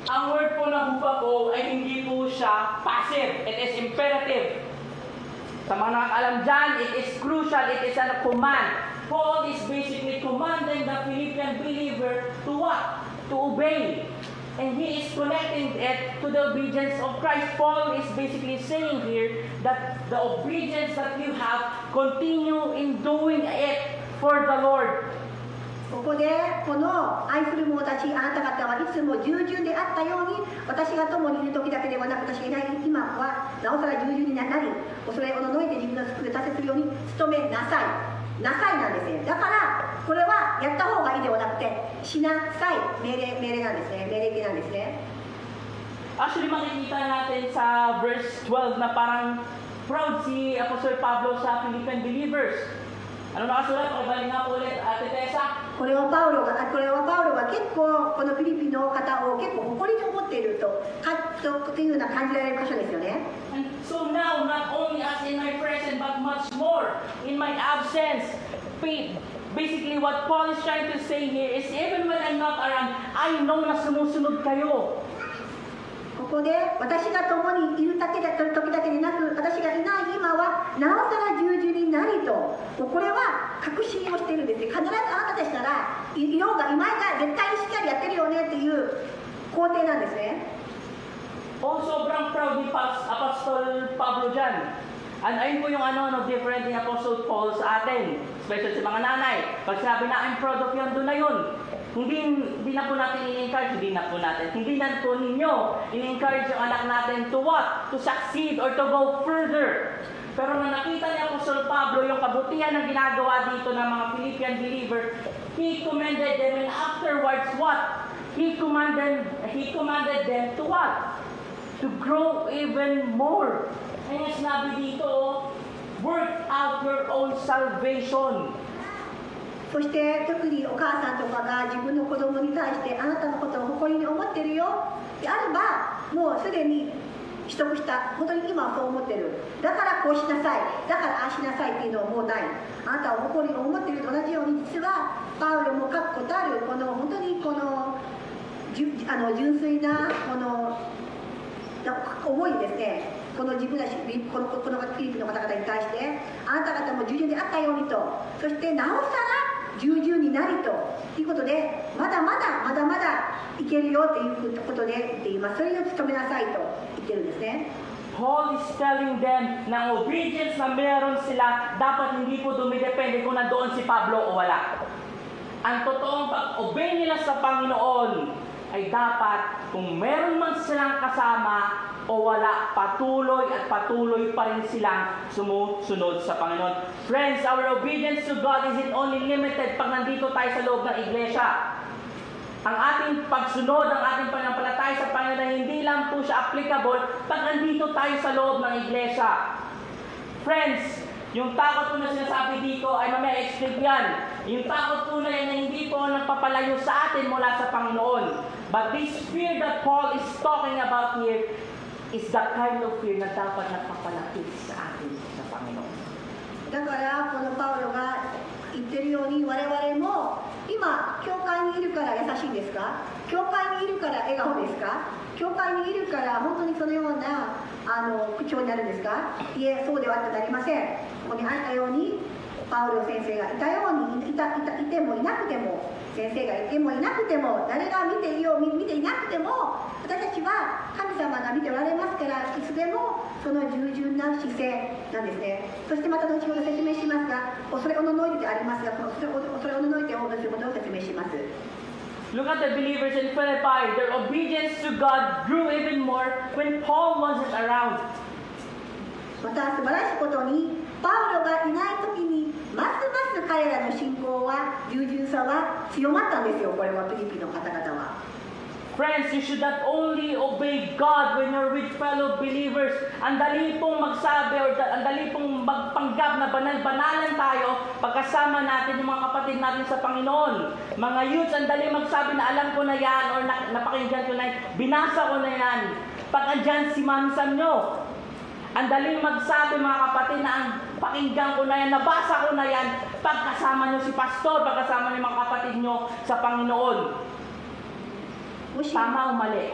Ang word po na hupa po ay hindi po siya passive. It is imperative. Sa mga nakakalam dyan, it is crucial. It is a command. Paul is basically commanding the Philippian believer to what? To obey. And he is connecting it to the obedience of Christ. Paul is basically saying here that the obedience that you have, continue in doing it for the Lord. ここでこの愛する者たち、あなた方はいつも従順であったように、私が共にいる時だけではなく、私がいない今はなおさら従順になり、恐れおののいて自分の救いを達成するように努めなさい。なさいなんですね。だからこれはやった方がいいではなくて、しなさい、命令なんですね。命令形なんですね。 Actually, makikita natin sa verse 12 na parang proud si Apostol Pablo sa Philippian believers. Ano nakasulat? Pakibalik nga po ulit, Ate Tessa. これはパウロが結構このフィリピンの方を結構誇りに思っているというような感じられる箇所ですよね。 And so now, not only as in my presence, but much more in my absence. Basically, what Paul is trying to say here is, even when I'm not around, I know na sumusunod kayo. ここで私が共にいる時だけでなく、私がいない今はなおさら従順になりと、これは確信をしているんですね。必ずあなたたちならいようがいまいが絶対にしっかりやってるよねっていう肯定なんですね。 Sobrang proud ni Apostol Pablo dyan. And ayun po yung different ni Apostle Paul sa atin, especially sa mga nanay. Pag sabi na, I'm proud of you, doon na yun. Hindi na po natin i-encourage, hindi na po ninyo i-encourage yung anak natin to what? To succeed or to go further. Pero nang nakita ni Apostle Pablo yung kabutihan ng ginagawa dito ng mga Philippian believer, he commended them, and afterwards what? He commanded them to what? To grow even more. Kaya sinabi dito, work out your own salvation. そして特にお母さんとかが自分の子供に対してあなたのことを誇りに思ってるよであれば、もうすでに取得した、本当に今はそう思ってる、だからこうしなさい、だからああしなさいっていうのはもうない。あなたを誇りに思ってると同じように、実はパウロも確固たるこの本当にこの純粋なこの思いですね。この自分たち、このフィリピンの方々に対して、あなた方も従順であったようにと、そしてなおさら従順になりということで、まだまだいけるよということで言っています。それを努めなさいと言ってるんですね。 Paul is telling them na ang obedience na meron sila, dapat hindi po dumidepende kung nandoon si Pablo o wala. Ang totoong pag-obey nila sa Panginoon ay dapat kung meron man silang kasama o wala, patuloy pa rin silang sumusunod sa Panginoon. Friends, our obedience to God isn't only limited pag nandito tayo sa loob ng iglesia. Ang ating pagsunod, ang ating panampalataya sa Panginoon, hindi lang po siya applicable pag nandito tayo sa loob ng iglesia. Friends, yung takot po na sinasabi dito ay mamaya explain yan. Yung takot po na yan na hindi po nagpapalayo sa atin mula sa Panginoon. But this fear that Paul is talking about here is the kind of fear na dapat nagpapalapit sa atin sa Panginoon. だからこのパウロが言ってるように、我々も今教会にいるから優しいんですか？教会にいるから笑顔ですか？教会にいるから本当にそのような口調になるんですか？いえ、そうではなりません。ここにあったように、パウロ先生がいたように、いてもいなくても、先生がいてもいなくても、誰が見ていなくても、私たちは神様が見ておられますから、いつでもその従順な姿勢なんですね。そしてまた後ほど説明しますが、恐れおののいてありますが、この恐れおののいてをすることを説明します。 Look at the believers in Philippi. Their obedience to God grew even more when Paul wasn't around. また素晴らしいことに、パウロがいない時にますます彼らの信仰は、従順さは強まったんですよ。これはフィリピンの方々は。Friends, you should not only obey God when you're with fellow believers. Ang dali pong magsabi or ang dali pong magpanggap na banal-banalan tayo pagkasama natin yung mga kapatid natin sa Panginoon. Mga youths, ang dali magsabi na alam ko na yan or napakinggan ko na yan, binasa ko na yan. Pag andyan si Mami Sam nyo, ang daling magsabi mga kapatid na ang pakinggan ko na yan, nabasa ko na yan, pagkasama nyo si Pastor, pagkasama nyo mga kapatid nyo sa Panginoon. もし Tama o mali?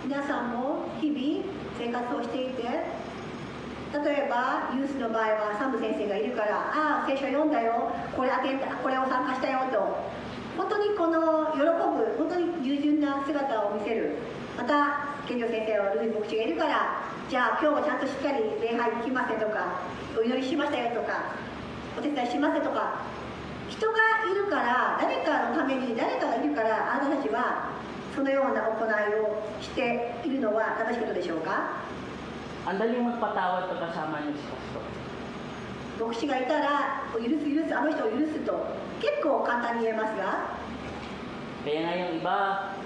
皆さんも日々生活をしていて、例えばユースの場合はサム先生がいるから、ああ聖書読んだよ、これを参加したよと、本当にこの喜ぶ、本当に従順な姿を見せる。また健常先生はルイ牧師がいるから、じゃあ今日もちゃんとしっかり礼拝行きませとか、お祈りしましたよとか、お手伝いしませとか、人がいるから、誰かのために誰かがいるから、あなたたちはそのような行いをしているのは正しいことでしょうか？ Ang daling magpatawad pagkasama niyo si Pastor. 牧師がいたら許すあの人を許すと結構簡単に言えますが、 Kaya nga yung iba,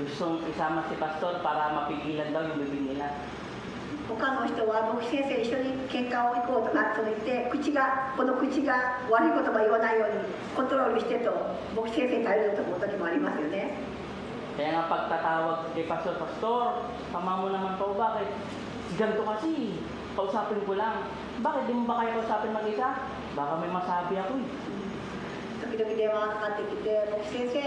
gustong isama si Pastor para mapigilan daw yung bibig nila. 他の人は牧師先生一緒に喧嘩を行こうとかと言ってこの口が悪い言葉言わないようにコントロールしてと牧師先生に頼る時もありますよね。 Kaya nga pagtatawag kay Pastor, Pastor, tama mo naman po, bakit? Ganito kasi, kausapin ko lang. Bakit di mo ba kaya kausapin mag-isa? Baka may masabi ako eh. 時々電話がかかってきて、牧師先生、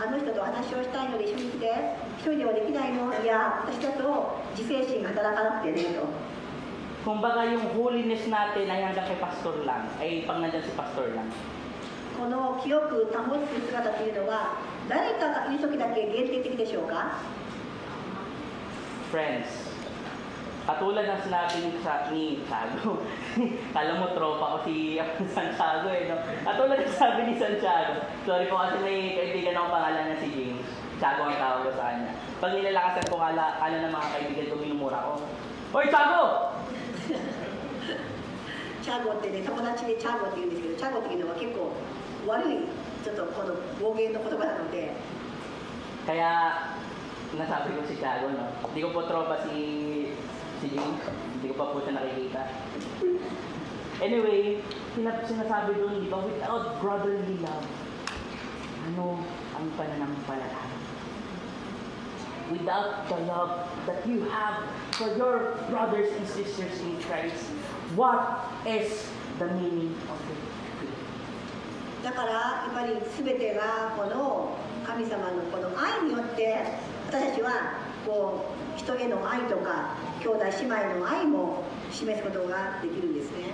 あの人と話をしたいので一緒に来て、一人ではできないの？いや、私だと自制心が働かなくてねと。 Kumbaga yung holiness natin ay hanggang kay Pastor lang, ay pag nandyan si Pastor lang. この清く保つ姿というのは誰かがいる時だけ限定的でしょうか？ Friends, katulad ng sinabi ni Santiago, kala mo tropa ko si Santiago eh, no? Katulad ng sabi ni Santiago, sorry po kasi may kaibigan akong pangalan na si James, Santiago ang tawag ko sa kanya. Pag nilalakasan ko, kala ng mga kaibigan ko, minumura ko. Hoy, Santiago! チャゴってね、友達でチャゴって言うんですけど、チャゴっていうのは結構悪いちょっとこの暴言の言葉なので。 Kaya nasabi ko si Santiago, no? Hindi ko po tropa si James, hindi ko pa po siya nakikita. Anyway, sinasabi doon, di ba, without brotherly love, ano ang pananampalataya? Without the love that you have for your brothers and sisters in Christ, what is the meaning of it? だからやっぱり全てがこの神様のこの愛によって私たちはこう人への愛とか兄弟姉妹の愛も示すことができるんですね。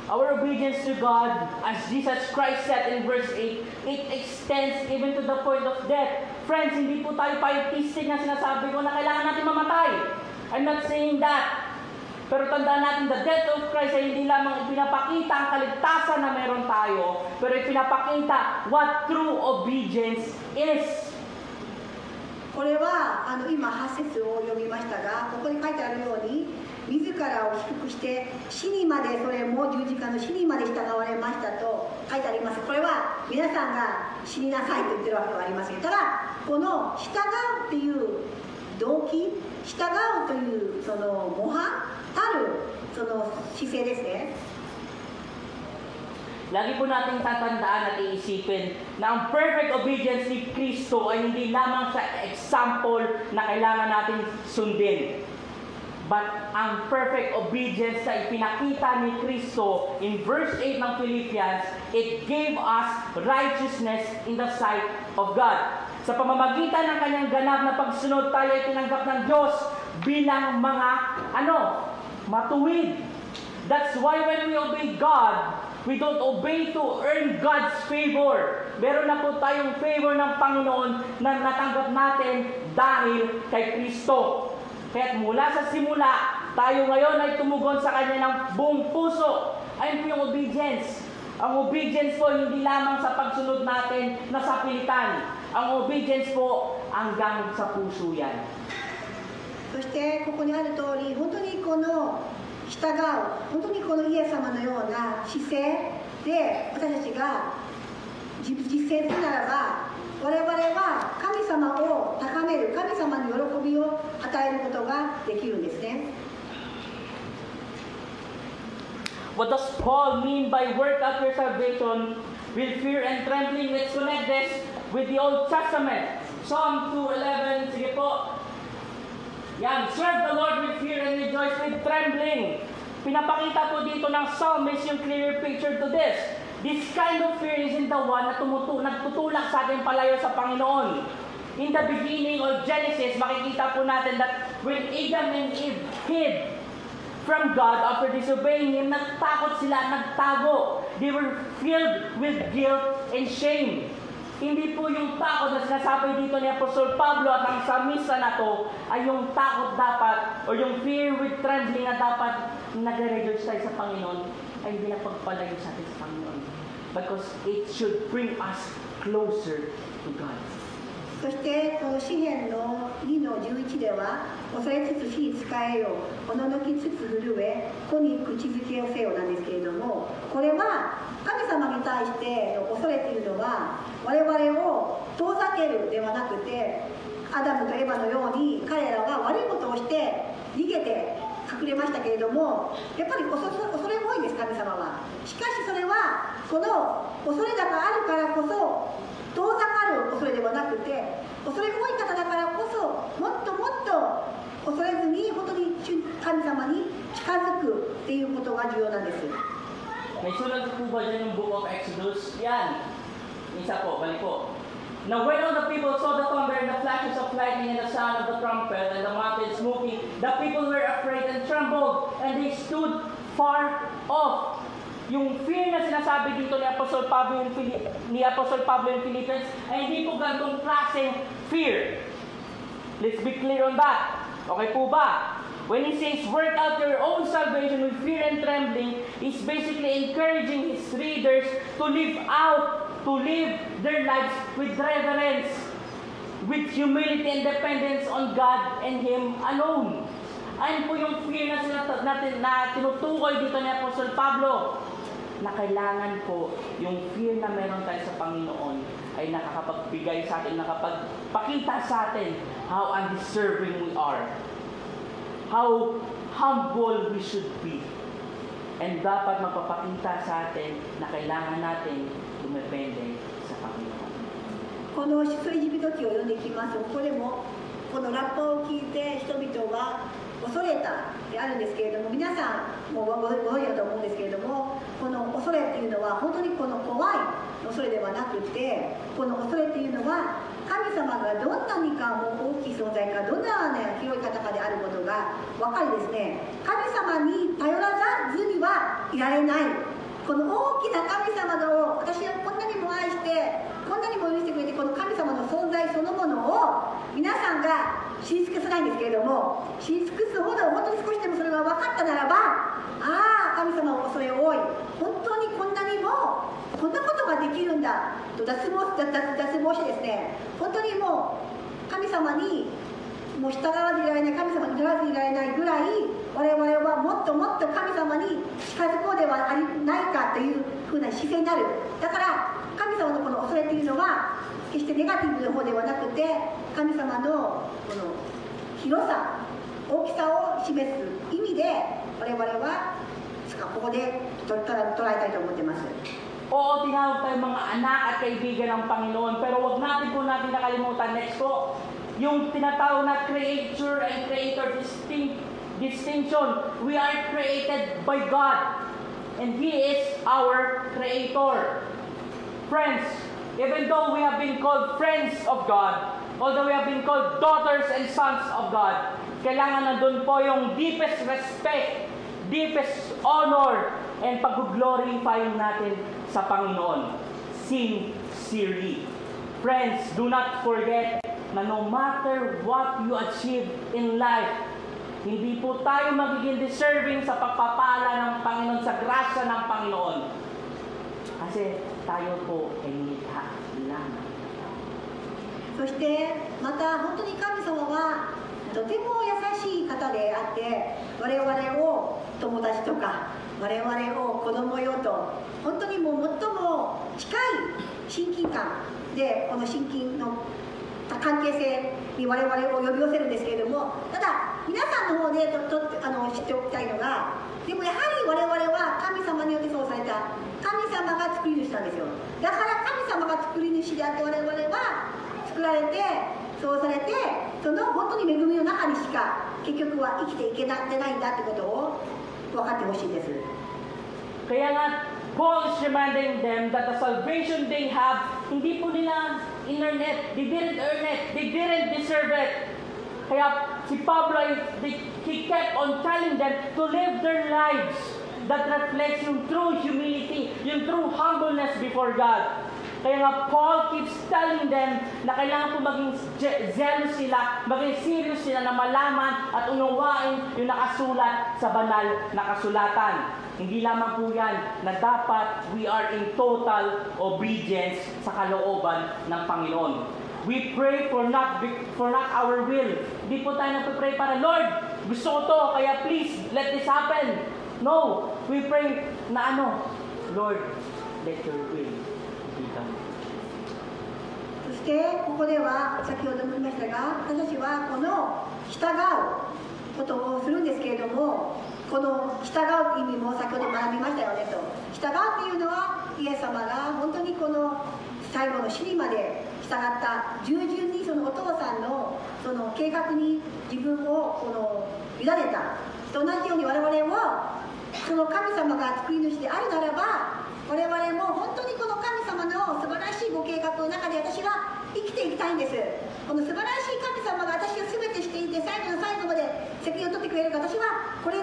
Our obedience to God, as Jesus Christ said in verse 8, it extends even to the point of death. Friends, hindi po tayo pietistic na sinasabi ko na kailangan natin mamatay. I'm not saying that. Pero tandaan natin, the death of Christ ay hindi lamang ipinapakita ang kaligtasan na meron tayo, pero ipinapakita what true obedience is. これは今8節を読みましたが、ここに書いてあるように自らを低くして死にまで、それも十字架の死にまで従われましたと書いてあります。これは皆さんが死になさいと言ってるわけではありません。ただこの従うっていう動機、従うというその模範たるその姿勢ですね。 Lagi po nating tatandaan at iisipin na ang perfect obedience ni Kristo ay hindi lamang sa example na kailangan natin sundin. But ang perfect obedience na ipinakita ni Kristo in verse 8 ng Philippians, it gave us righteousness in the sight of God. Sa pamamagitan ng kanyang ganap na pagsunod, tayo ay tinanggap ng Diyos bilang mga matuwid. That's why when we obey God, we don't obey to earn God's favor. Meron na po tayong favor ng Panginoon na natanggap natin dahil kay Kristo. Kaya mula sa simula, tayo ngayon ay tumugon sa Kanya ng buong puso. Ayun po yung obedience. Ang obedience po hindi lamang sa pagsunod natin na sa pilitan. Ang obedience po hanggang sa puso yan. そしてここにある通り、本当にこの従う、本当にこのイエス様のような姿勢で私たちが実践するならば、我々は神様を高める、神様に喜びを与えることができるんですね。What does Paul mean by work out your salvation with fear and trembling? Let's connect this with the Old Testament. Psalm 2:11, sige po. Yan, serve the Lord with fear and rejoice with trembling. Pinapakita po dito ng psalmist yung clear picture to this. This kind of fear isn't the one na nagtutulak sa ating palayo sa Panginoon. In the beginning of Genesis, makikita po natin that when Adam and Eve hid from God after disobeying Him, nagtakot sila, nagtago. They were filled with guilt and shame. Hindi po yung takot na sinasabi dito ni Apostol Pablo at ang samisa na to ay yung takot dapat o yung fear with trembling na dapat nagre-rejoice tayo sa Panginoon ay hindi na pagpalayo sa atin sa Panginoon. Because it should bring us closer to God. そしてこの詩篇の2の11では、恐れつつ火に仕えよ、おののきつつ震え、子に口づけをせよなんですけれども、これは神様に対しての恐れというのは、我々を遠ざけるではなくて、アダムとエヴァのように彼らが悪いことをして逃げて隠れましたけれども、やっぱり恐れ多いんです、神様は。しかしそれはこの恐れがあるからこそ遠ざかる恐れではなくて、恐れ多い方だからこそもっともっと恐れずに本当に神様に近づくっていうことが重要なんです。 May sulat po ba dyan yung Book of Exodus? Yan. Isa po, balik po. Now when all the people saw the thunder and the flashes of lightning and the sound of the trumpet and the mountains moving, the people were afraid and trembled, and they stood far off. Yung fear na sinasabi dito ni Apostol Pablo in Philippians ay hindi po ganitong klaseng fear. Let's be clear on that. Okay po ba? When he says, work out your own salvation with fear and trembling, he's basically encouraging his readers to live their lives with reverence, with humility and dependence on God and Him alone. Ayun po yung fear na tinutukoy dito ni Apostol Pablo, na kailangan po yung fear na meron tayo sa Panginoon ay nakakapagbigay sa atin, nakapagpakita sa atin how undeserving we are, how humble we should be, and dapat magpapakita sa atin na kailangan natin dumepende sa Panginoon. この出エジプト記を読んでいきますと、ここでもこのラッパを聞いて人々は恐れたであるんですけれども、皆さんもご存知だと思うんですけれども、この恐れっていうのは本当にこの怖い恐れではなくて、この恐れっていうのは神様がどんなにかも大きい存在か、どんな、広い方かであることが分かりですね、神様に頼らずにはいられない、この大きな神様を私はこんなにも愛して、こんなにも許してくれて、この神様の存在そのものを皆さんが知り尽くせないんですけれども、知り尽くすほど本当に少しでもそれが分かったならば、ああ神様を恐れ多い、本当にこんなにもこんなことができるんだと脱帽してですね、本当にもう神様にもう従わずにいられない、神様に従わずにいられないぐらい、我々はもっともっと神様に近づこうではないかというふうな姿勢になる。だから神様のこの恐れというのは決してネガティブの方ではなくて、神様のこの広さ、大きさを示す意味で我々はここで捉えたいと思っています。 Oo, tinawag tayo mga anak at kaibigan ng Panginoon, pero wag natin nakalimutan, next po, yung tinatawag na creature and creator distinction. We are created by God, and He is our creator. Friends, even though we have been called friends of God, although we have been called daughters and sons of God, kailangan nandun po yung deepest respect, deepest honor, and pag-glorify natin sa Panginoon. Sincerely. Friends, do not forget na no matter what you achieve in life, hindi po tayo magiging deserving sa pagpapala ng Panginoon, sa grasya ng Panginoon. Kasi tayo po ay nilikha lamang. そしてまた本当に神様はとても優しい方であって、我々を友達とか我々を子供よと、本当にもう最も近い親近感で、この親近の関係性に我々を呼び寄せるんですけれども、ただ皆さんの方で知っておきたいのが、でもやはり我々は神様によってそうされた神様が作り主なんですよ。だから神様が作り主であって、我々は作られてそうされて、その本当に恵みの中にしか結局は生きていけないんだってことを分かってほしいです。 Kaya nga, Paul is reminding them that the salvation they have, hindi po nila in-earn it. They didn't earn it. They didn't deserve it. Kaya si Pablo, he kept on telling them to live their lives that reflects yung true humility, yung true humbleness before God. Kaya nga, Paul keeps telling them na kailangan po maging zealous sila, maging serious sila na malaman at unawain yung nakasulat sa banal na kasulatan. Hindi lamang po yan na dapat we are in total obedience sa kalooban ng Panginoon. We pray for not our will. Hindi po tayo nagpipray para, Lord, gusto ko to, kaya please, let this happen. No, we pray na Lord, let your will be done. そしてここでは先ほども言いましたが、私たちはこの従うことをするんですけれども、この従うという意味も先ほど学びましたよねと。従うというのはイエス様が本当にこの最後の死にまで従った従順にそのお父さんのその計画に自分を委ねたと同じように、我々もその神様が作り主であるならば、我々も本当にこの神様の素晴らしいご計画の中で私は生きていきたいんです。この素晴らしい神様が私を全てしていて、最後の最後まで責任を取ってくれる私はこれ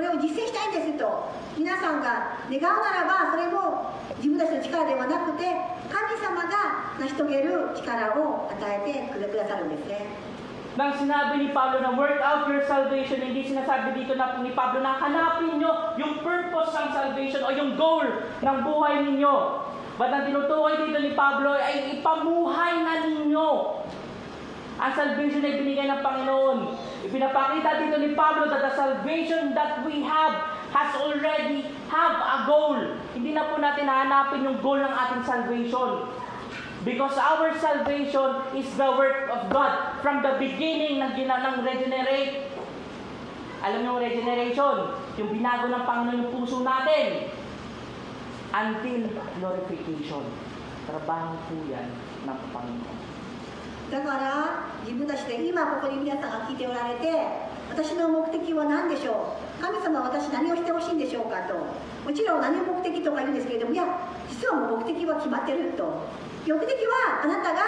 を実践したいんですと皆さんが願うならば、それも自分たちの力ではなくて神様が成し遂げる力を与えてくださるんですね。Nang sinabi ni Pablo na work out your salvation, hindi sinasabi dito na ni Pablo na hanapin nyo yung purpose ng salvation o yung goal ng buhay ninyo. But ang tinutukoy dito ni Pablo ay ipamuhay na ninyo. Ang salvation ay binigay ng Panginoon. Ipinapakita dito ni Pablo that the salvation that we have has already have a goal. Hindi na po natin hahanapin yung goal ng ating salvation. Because our salvation is the work of God. From the beginning ng regenerate. Alam niyo regeneration, yung binago ng Panginoon yung puso natin. Until glorification. Trabaho po yan ng Panginoon. だから自分たちで今ここに皆さんが聞いておられて、私の目的は何でしょう、神様は私何をしてほしいんでしょうかと。もちろん何を目的とか言うんですけれども、いや実はもう目的は決まってると。目的はあなたが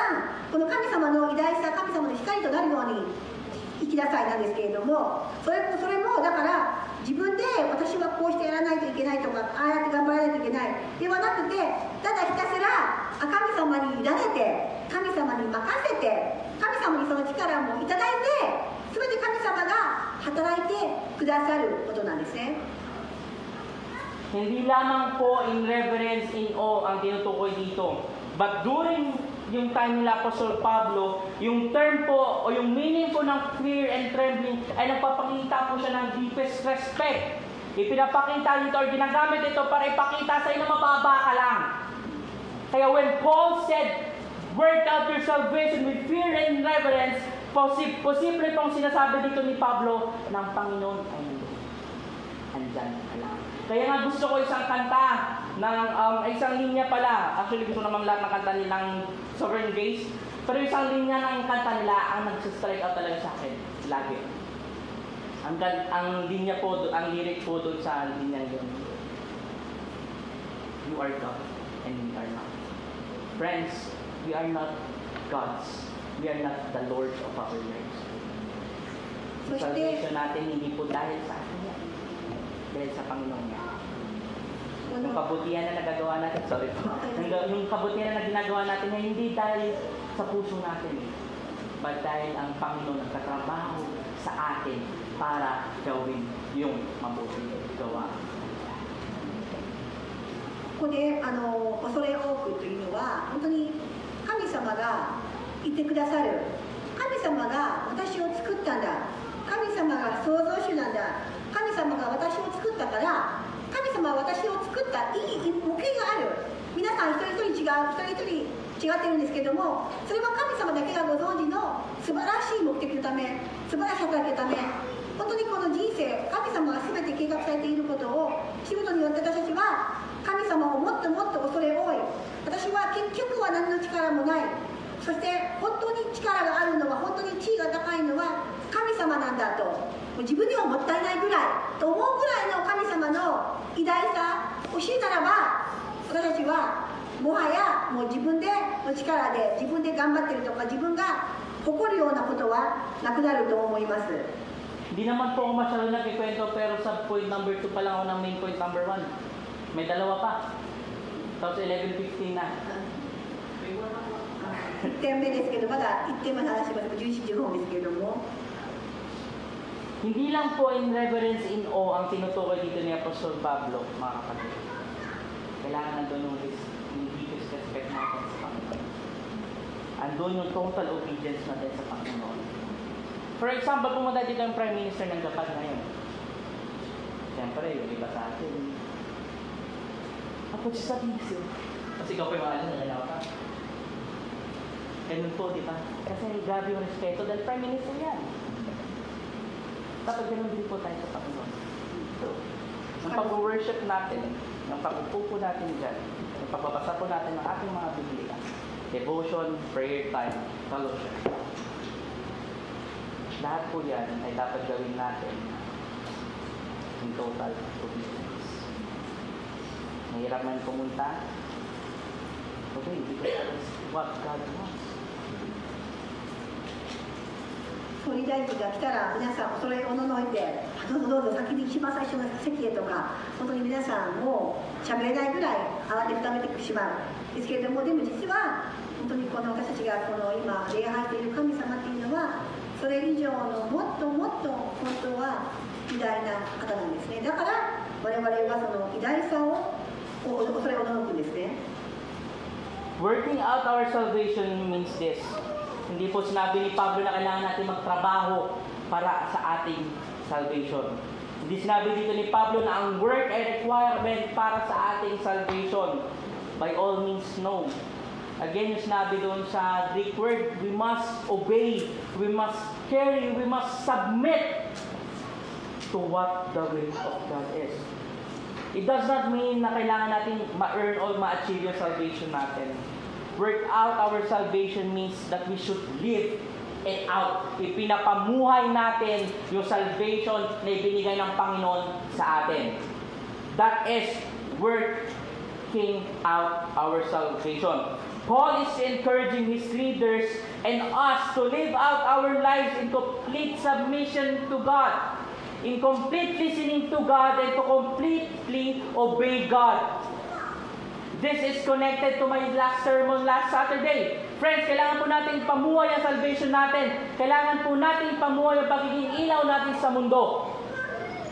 この神様の偉大さ、神様の光となるように生きなさいなんですけれども、それもだから自分で私はこうしてやらないといけないとか、ああやって頑張らないといけないではなくて、ただひたすら神様に委ねて、神様に任せて、神様にその力もいただいて、全て神様が働いてくださることなんですね。 Hindi lamang po in reverence, in awe ang tinutukoy dito. But during yung time nila Apostle Pablo, yung term po o yung meaning po ng fear and trembling ay nagpapakita po siya ng deepest respect. Ipinapakita dito or ginagamit ito para ipakita sa inyo mababa ka lang. Kaya when Paul said, work out your salvation with fear and reverence, posible pong sinasabi dito ni Pablo ng Panginoon ay andyan ka lang. Kaya nga gusto ko isang kanta ng isang linya pala. Actually gusto namang lahat ng kanta nilang Sovereign Grace. Pero isang linya ng kanta nila ang nag-strike out talaga sa akin lagi. Ang linya po, ang lyric po doon sa linya yun. You are God and we are not. Friends, we are not gods. We are not the lords of our lives. Yung salvation natin hindi po dahil sa atin yan. Dahil sa Panginoon niya. Yung kabutihan na nagagawa natin, yung kabutihan na ginagawa natin na hindi dahil sa puso natin, but dahil ang Panginoon nagtatrabaho sa atin para gawin yung mabuting gawa. ここで恐れ多くというのは本当に神様がいてくださる、神様が私を作ったんだ、神様が創造主なんだ、神様が私を作ったから、神様は私を作ったいい目的がある。皆さん一人一人違う、一人一人違ってるんですけども、それは神様だけがご存知の素晴らしい目的のため、素晴らしい働きのため、本当にこの人生、神様が全て計画されていることを知ることによって、私たちは神様をもっともっと恐れ多い。私は結局は何の力もない。そして本当に力があるのは、本当に地位が高いのは神様なんだと、自分にはもったいないぐらいと思うぐらいの神様の偉大さを知るならば、私たちはもはやもう自分の力で自分で頑張ってるとか、自分が誇るようなことはなくなると思います。Hindi naman po ako masyado nakikwento, pero sa point number 2 pa lang ako ng main point number 1. May dalawa pa. Tapos 11:15 na. 1点目ですけど、まだ1点目の話します。14、15ですけれども、 Hindi lang po in reverence, in awe ang tinutukoy dito ni Apostol Pablo, mga kapatid. Kailangan nandun yung deepest respect natin sa Panginoon. Andun yung total obedience natin sa Panginoon. For example, pumunta dito yung Prime Minister ng Japan ngayon. Siyempre, yung iba sa atin. Ako siya sa piso. Kasi ikaw pa yung mga nagalaw ka. Ganun po, di ba? Kasi grabe yung respeto dahil Prime Minister yan. Dapat ganun din po tayo sa Panginoon. So, ang pag-worship natin, ang pag-upo natin dyan, ang pagbabasa po natin ng ating mga Biblia, devotion, prayer time, fellowship. Lahat po yan ay dapat gawin natin in total obedience. Mahirap man pumunta, okay, because that's what God wants. 総理大臣が来たら皆さん恐れおののいて、どうぞどうぞ先に一番最初の席へとか、本当に皆さんもう喋れないぐらい慌てふためてしまうですけれども、でも実は本当にこの私たちがこの今礼拝している神様っていうのは、それ以上のもっともっと本当は偉大な方なんですね。だから我々はその偉大さを恐れおののくんですね。 Working out our salvation means this. Hindi po sinabi ni Pablo na kailangan natin magtrabaho para sa ating salvation. Hindi sinabi dito ni Pablo na ang work ay requirement para sa ating salvation. By all means, no. Again, yung sinabi doon sa Greek word, we must obey, we must carry, we must submit to what the will of God is. It does not mean na kailangan natin ma-earn or ma-achieve yung salvation natin. Work out our salvation means that we should live it out. Ipinapamuhay natin yung salvation na ibinigay ng Panginoon sa atin. That is working out our salvation. Paul is encouraging his readers and us to live out our lives in complete submission to God, in complete listening to God, and to completely obey God. This is connected to my last sermon last Saturday. Friends, kailangan po natin pamuhay ang salvation natin. Kailangan po natin pamuhay ang pagiging ilaw natin sa mundo.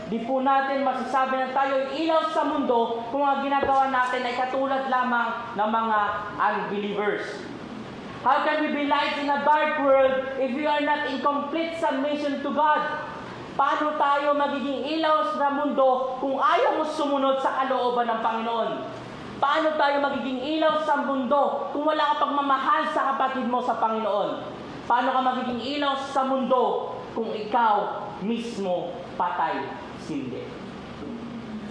Di po natin masasabi na tayo ilaw sa mundo kung ang ginagawa natin ay katulad lamang ng mga unbelievers. How can we be light in a dark world if we are not in complete submission to God? Paano tayo magiging ilaw sa mundo kung ayaw mo sumunod sa kalooban ng Panginoon? Paano tayo magiging ilaw sa mundo kung wala ka pagmamahal sa kapatid mo sa Panginoon? Paano ka magiging ilaw sa mundo kung ikaw mismo patay sindi?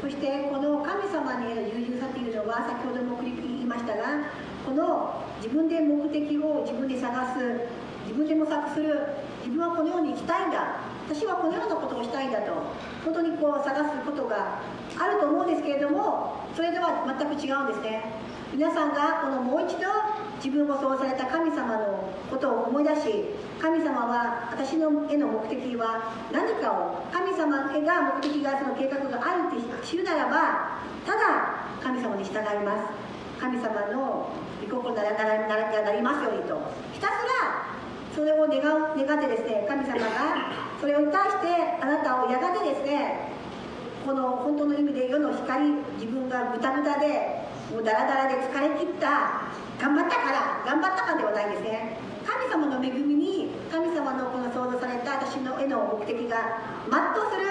そしてこの神様への従順さというのは、先ほども言いましたが、この自分で目的を自分で探す、自分で模索する、自分はこのように生きたいんだ、私はこのようなことをしたいんだと、本当にこう探すことがあると思うんですけれども、それでは全く違うんですね。皆さんがこのもう一度自分を創造された神様のことを思い出し、神様は私のへの目的は何かを、神様が目的がその計画があるって知るならば、ただ神様に従います、神様の御心になりますようにと、ひたすらそれを願ってですね、神様がそれに対してあなたをやがてですね、この本当の意味で世の光、自分がぐたぐたでもうダラダラで疲れ切った、頑張ったからではないんですね。神様の恵みに、神神様のこの創造された私の絵の目的が全うする、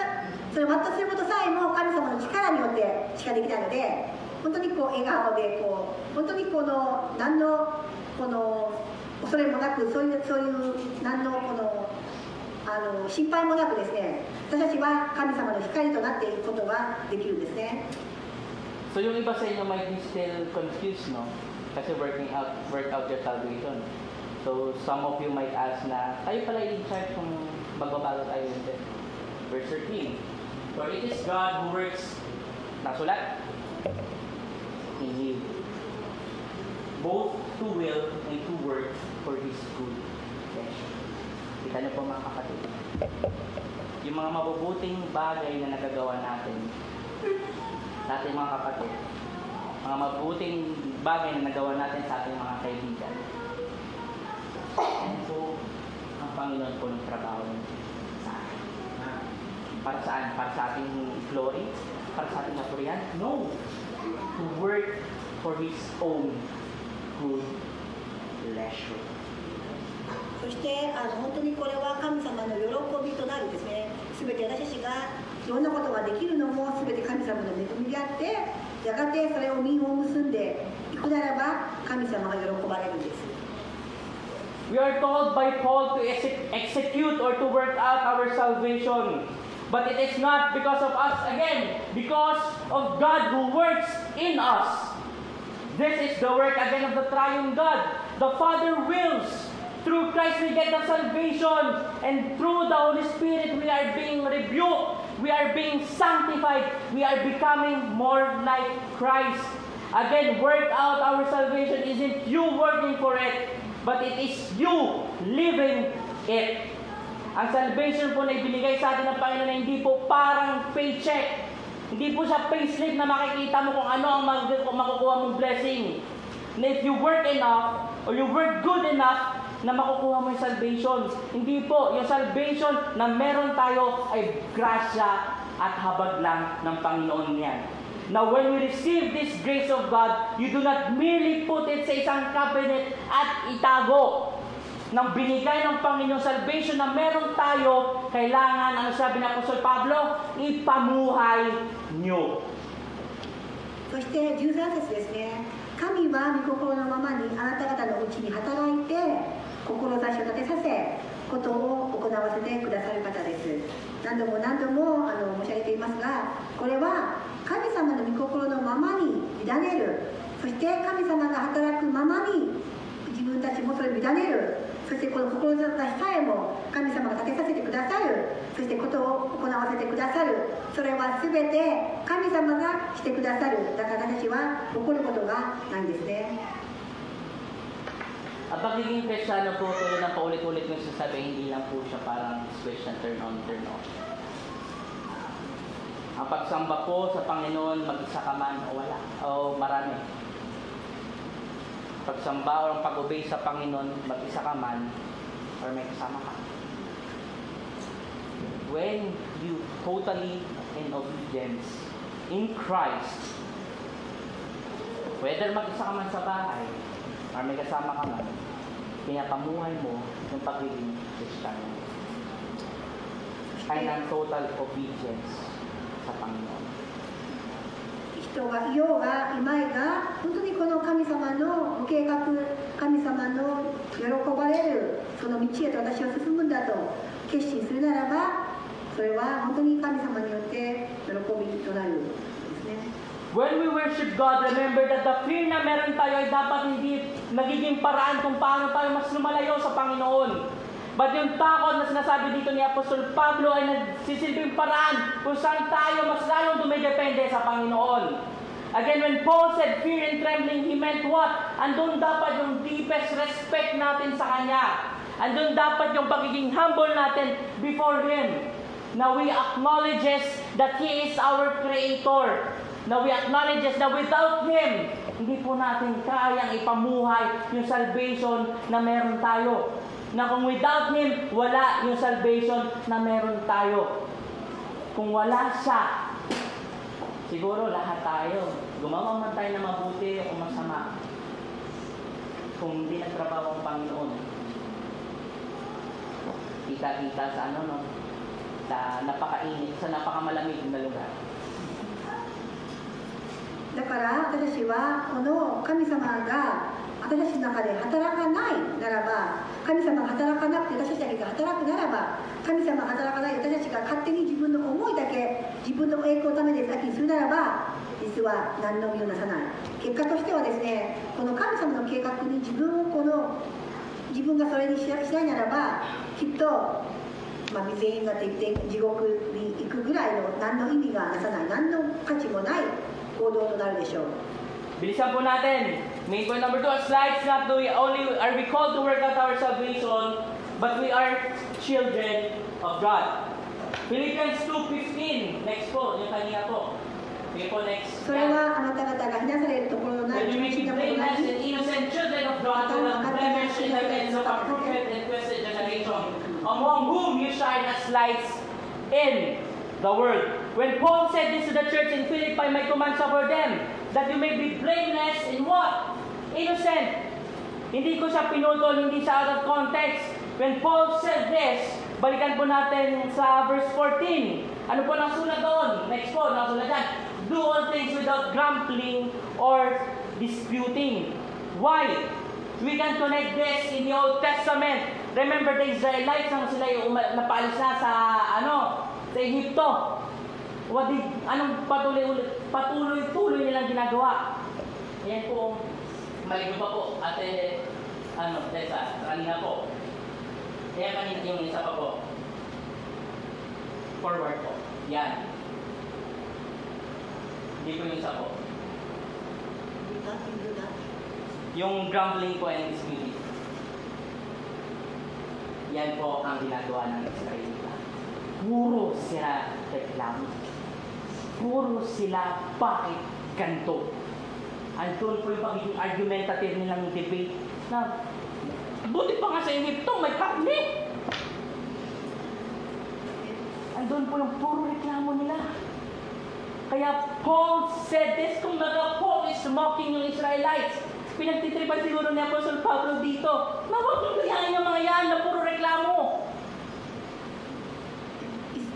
それを全うすることさえも神様の力によってしかできないので、本当にこう笑顔で本当にこの何の恐れもなく、そういう何の心配もなくですね、私たちは神様の光となっていくことができるんですね。So yung iba sa inyo might be still confused, no? Kasi work out your salvation. So some of you might ask na, tayo pala in charge kung magbabago tayo hindi. Verse 13. For it is God who works, nasulat, in you, both to will and to work for His good pleasure. Kita niyo po mga kapatid, yung mga mabubuting bagay na nagagawa natin mga kapatid, mga mabuting bagay na nagawa natin sa ating mga kaibigan. So, ang Panginoon po ng trabaho sa atin. Para saan? Para sa ating glory? Para sa ating kapurihan? No! To work for His own good pleasure. そして本当にこれは神様の喜びとなるですね。すべて私たちがいろんなことができるのもすべて神様の恵みであって、やがてそれを実を結んでいくならば神様が喜ばれるんです。We are told by Paul to execute or to work out our salvation. But it is not because of us, again, because of God who works in us. This is the work again of the triune God. The Father wills. Through Christ we get the salvation, and through the Holy Spirit we are being rebuked, we are being sanctified, we are becoming more like Christ. Again, work out our salvation isn't you working for it, but it is you living it. Ang salvation po na ibinigay sa atin ng Panginoon na hindi po parang paycheck. Hindi po siya payslip na makikita mo kung ano ang makukuha mong blessing. Na if you work enough, or you work good enough, na makukuha mo yung salvation. Hindi po, yung salvation na meron tayo ay grasya at habag lang ng Panginoon niyan. Now, when we receive this grace of God, you do not merely put it sa isang cabinet at itago. Nang binigay ng Panginoon salvation na meron tayo, kailangan, ano sabi ng Apostol Pablo, ipamuhay nyo. そして13節ですね。神は御心のままにあなた方のうちに働いて志を立てさせことを行わせてくださる方です。何度も申し上げていますが、これは神様の御心のままに委ねる、そして神様が働くままに自分たちもそれを委ねる、そしてこの志さえも神様が立てさせてくださる、そしてことを行わせてくださる、それは全て神様がしてくださる。だから私は怒ることがないんですね。Ang pagiging Kristiyano po, tuloy ng paulit-ulit ng sasabi, hindi lang po siya parang switch na turn on, turn off. Ang pagsamba po sa Panginoon, mag-isa ka man o wala, o marami. Pagsamba o ang pag-obey sa Panginoon, mag-isa ka man, or may kasama ka. When you totally in obedience in Christ, whether mag-isa ka man sa bahay, or may kasama ka man, pinapamuhay mo yung pagiging Kristiyano. Ay ng total obedience sa Panginoon. 人がいようがいまいが、本当にこの神様のご計画、神様の喜ばれるその道へと私は進むんだと決心するならば、それは本当に神様によって喜びとなるんですね。When we worship God, remember that the fear na meron tayo ay dapat hindi nagiging paraan kung paano tayo mas lumalayo sa Panginoon. But yung takot na sinasabi dito ni Apostol Pablo ay nagsisilbing paraan kung saan tayo mas lalong dumidepende sa Panginoon. Again, when Paul said fear and trembling, he meant what? Andun dapat yung deepest respect natin sa Kanya. Andun dapat yung pagiging humble natin before Him. Now we acknowledges that He is our Creator. Now we acknowledges na without Him, hindi po natin kayang ipamuhay yung salvation na meron tayo. Na kung without Him, wala yung salvation na meron tayo. Kung wala siya, siguro lahat tayo, gumawa man tayo na mabuti o masama. Kung hindi nagtrabaho ang Panginoon. kita-kita sa sa napakainit, sa napakamalamig na lugar. だから私はこの神様が私の中で働かないならば、神様が働かなくて私たちだけが働くならば、神様が働かない私たちが勝手に自分の思いだけ自分の栄光のために先にするならば、実は何の身をなさない。結果としてはですね、この神様の計画に自分がそれにしないならば、きっと未然因果といって地獄に行くぐらいの何の意味がなさない、何の価値もない行動となるでしょう。 Bilisan po natin. Main point number 2, slides, not only are we called to work out our salvation, but we are children of God. Philippians 2:15. Next po, yung kanina po. Okay po, next. それはあなた方がなされるところのない When we 純 be 真なことが blameless and innocent children of God, without blemish in the midst of a crooked and twisted generation, among whom you shine as lights in the world. When Paul said this to the church in Philippi, may command for them, that you may be blameless in what? Innocent. Hindi ko siya pinutol, hindi siya out of context. When Paul said this, balikan po natin sa verse 14. Ano po nasulat doon? Next po, nasulat dyan. Do all things without grumbling or disputing. Why? We can connect this in the Old Testament. Remember the Israelites nang sila yung napaalis na sa sa Egypto. Anong patuloy nilang ginagawa? Yan po, maligo pa po, ate, Tessa, kanina po. Kaya kanina yung isa pa po. Forward po. Yan. Hindi po yung isa po. Yung grumbling po and disputing. Yan po ang ginagawa ng Israelita. Puro sila reklamo. Puro sila bakit ganito. Andun po yung pagiging argumentative nilang debate na buti pa nga sa Egypto, may karne. Andun po yung puro reklamo nila. Kaya Paul said this, kung Paul is mocking yung Israelites. Pinagtitripan siguro ni Apostle Pablo dito. Huwag niyong gayahin yung mga yan na puro reklamo.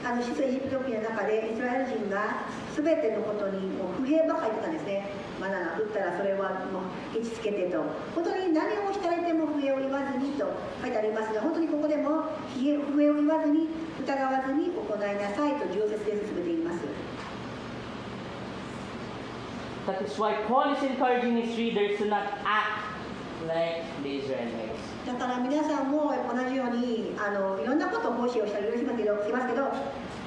出エジプト記の中でイスラエル人が全てのことにもう不平ばかり言ってたんですね。マナナ打ったらそれはもうケチつけてと、本当に何をしたらいても不平を言わずにと書いてありますが、本当にここでも不平を言わずに疑わずに行いなさいと10節で進めています。 That is why Paul is encouraging his readers to not act like the Israelites. だから皆さんも同じようにいろんなことを奉仕をしたりしますけど、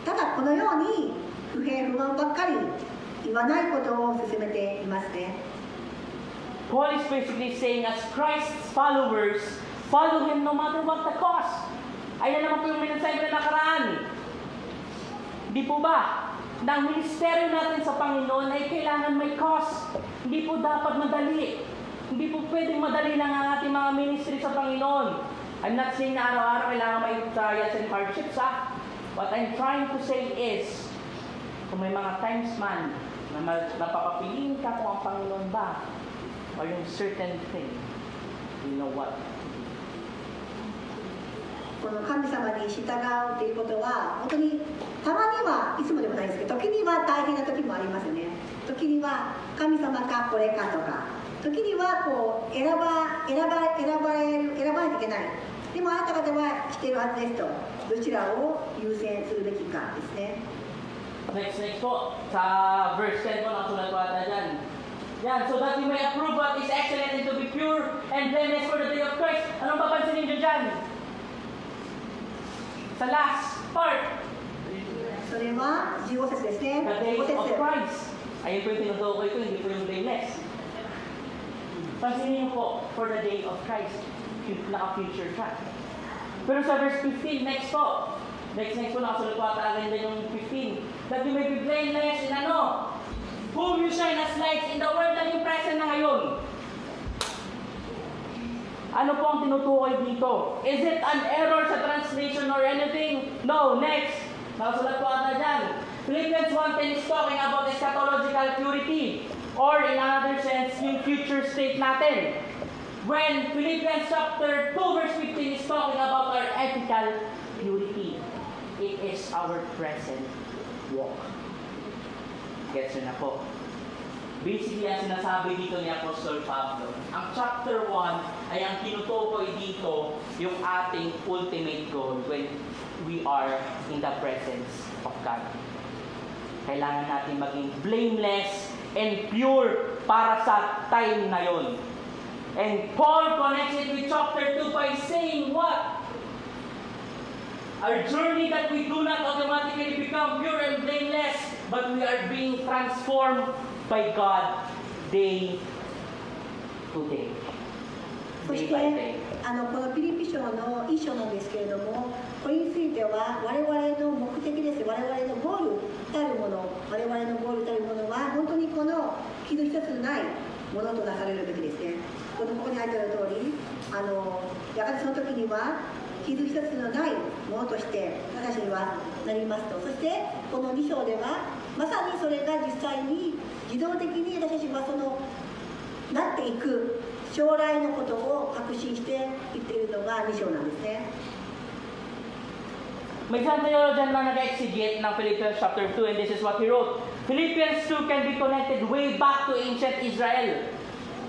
ただこのように不平不満ばっかり言わないことを進めていますね。Paul is basically saying, as Christ's followers, follow Him no matter what the cost. Ayun naman po yung mensahe na nakaraan. Di po ba? Na ang ministeryo natin sa Panginoon ay kailangan may cost. Hindi po dapat madali. Hindi po pwedeng madali lang ang ating mga ministry sa Panginoon. I'm not saying na araw-araw kailangan may trials and hardships, ha? What I'm trying to say is, kung may mga times man na napapapiliin ka kung ang Panginoon ba or yung certain thing, you know what? この神様に従うということは本当にたまにはいつもでもないですけど、時には大変な時もありますよね。時には神様かこれかとか、時にはこう選ばないといけない。でもあなた方はしているはずですと、どちらを優先するべきかですね。Next po, sa verse 10 po, nakasulat po ata dyan. Yan, so that you may approve what is excellent and to be pure and blameless for the day of Christ. Anong papansinin nyo dyan? Sa last part. それは15節ですね。 The day 15 of 節。 Christ. Ayun po yung tinutukoy ko, hindi po yung blameless. Pansinin nyo po, for the day of Christ. Naka-future track. Pero sa verse 15, next po. Next po, nakasulat po ata agad yung 15. That you may be blameless in whom you shine as lights in the world na yung present na ngayon. Ano po ang tinutukoy dito? Is it an error sa translation or anything? No, next. Nakasulat po ata dyan. Philippians 1:10 is talking about eschatological purity. Or in another sense, yung future state natin. When Philippians chapter 2 verse 15 is talking about our ethical is our present walk? Gets nyo na po. Basically, ang sinasabi dito ni Apostol Pablo, ang chapter 1 ay ang tinutukoy dito yung ating ultimate goal when we are in the presence of God. Kailangan natin maging blameless and pure para sa time na yon. And Paul connects it with chapter 2 by saying what? Our journey that we do not automatically become pure and blameless, but we are being transformed by God day to day. そして、このピリピ書の一章なんですけれども、これについては我々の目的です。我々のゴールたるもの、我々のゴールたるものは本当にこの傷一つないものとなされるべきですね。ここに書いてある通り、やがてその時には傷一つのないものとして私にはなりますと。そしてこの2章ではまさにそれが実際に自動的に私たちはそのなっていく将来のことを確信して言っているのが2章なんですね。May isang theologian na nag-exegete ng Philippians chapter 2 and this is what he wrote. Philippians 2 can be connected way back to ancient Israel.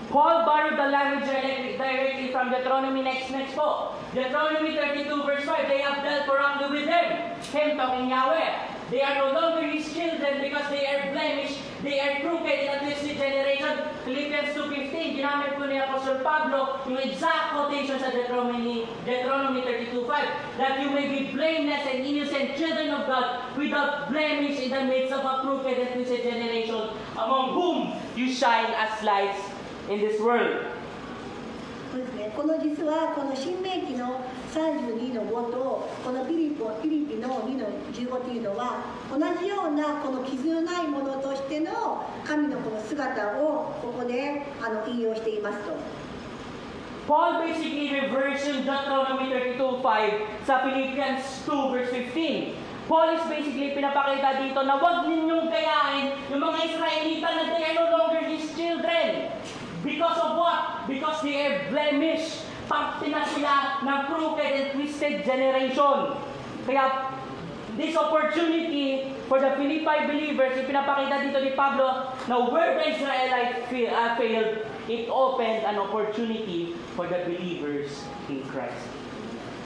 Paul borrowed the language directly from Deuteronomy next po. Deuteronomy 32 verse 5, they have dealt corruptly with them. Him talking Yahweh. They are no longer his children because they are blemished, they are crooked in a twisted generation. Philippians 2:15, ginamit po ni Apostol Pablo yung exact quotation sa Deuteronomy 32:5, that you may be blameless and innocent children of God without blemish in the midst of a crooked and twisted generation, among whom you shine as lights in this world. そうですね、この実はこの新明記の32の5とこのピリピの2の15というのは同じようなこの傷のないものとしての神のこの姿をここで引用していますと。Paul basically reversing Deuteronomy 32:5 sa Philippians 2 verse 15. Paul is basically pinapakita dito na huwag ninyong kayain yung mga Israelita na they are no longer his children. Because of what? Because they are blemished. Parte na sila ng crooked and twisted generation. Kaya, this opportunity for the Philippi believers, ipinapakita dito ni Pablo na where the Israelites failed, it opened an opportunity for the believers in Christ.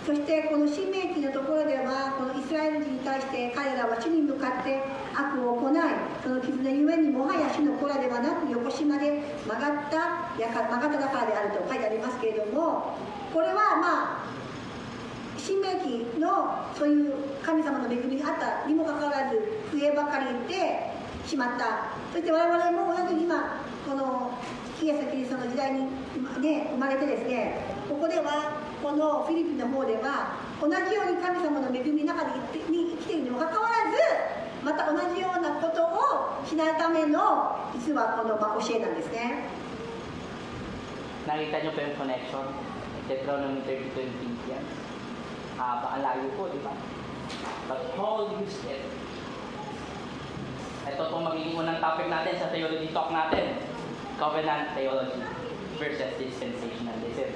そしてこの新明記のところではこのイスラエル人に対して彼らは主に向かって悪を行い、その絆ゆえにもはや主の子らではなく横島で曲がっただからであると書いてありますけれども、これは新明記のそういう神様の恵みがあったにもかかわらず増えばかりてしまった。そして我々も同じ今このイエス・キリストの時代に、生まれてですね、ここではこのフィリピンの方では同じように神様の恵みの中に生きているにもかかわらずまた同じようなことをしないための実はこの教えなんですね。Nakita niyo pa yung connection? Deuteronomy 32:20 yan. Paalayo po, di ba? But Paul used it. Ito pong magiging unang topic natin sa theology talk natin. Covenant theology versus dispensationalism.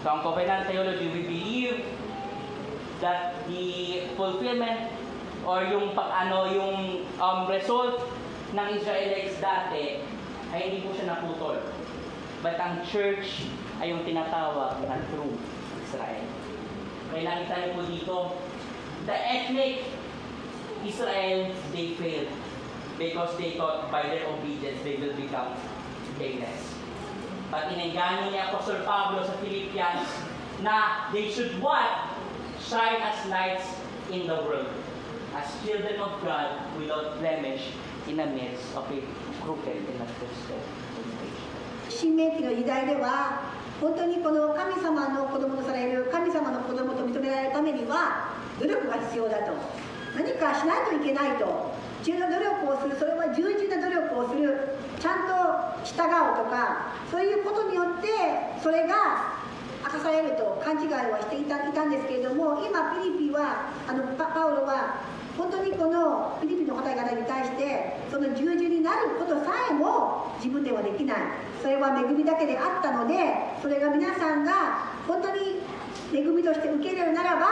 So, ang covenant theology, we believe that the fulfillment or yung result ng Israelites dati ay hindi po siya naputol. But ang church ay yung tinatawag na true Israel. Kaya nakita niyo po dito, the ethnic Israel, they failed because they thought by their obedience they will become blameless. But inengganyo ni Apostol Pablo sa Philippians na they should what? Shine as lights in the world, as children of God without blemish in the midst of a crooked and a twisted generation. 新明記の時代では本当にこの神様の子供とされる神様の子供と認められるためには努力が必要だと、何かしないといけないと、重要な努力をする、それは従順な努力をする、ちゃんと従うとか、そういうことによってそれが明かされると勘違いはしていたんですけれども、今ピリピはパウロは本当にこのピリピの方々に対してその従順になることさえも自分ではできない、それは恵みだけであったので、それが皆さんが本当に恵みとして受け入れるならば、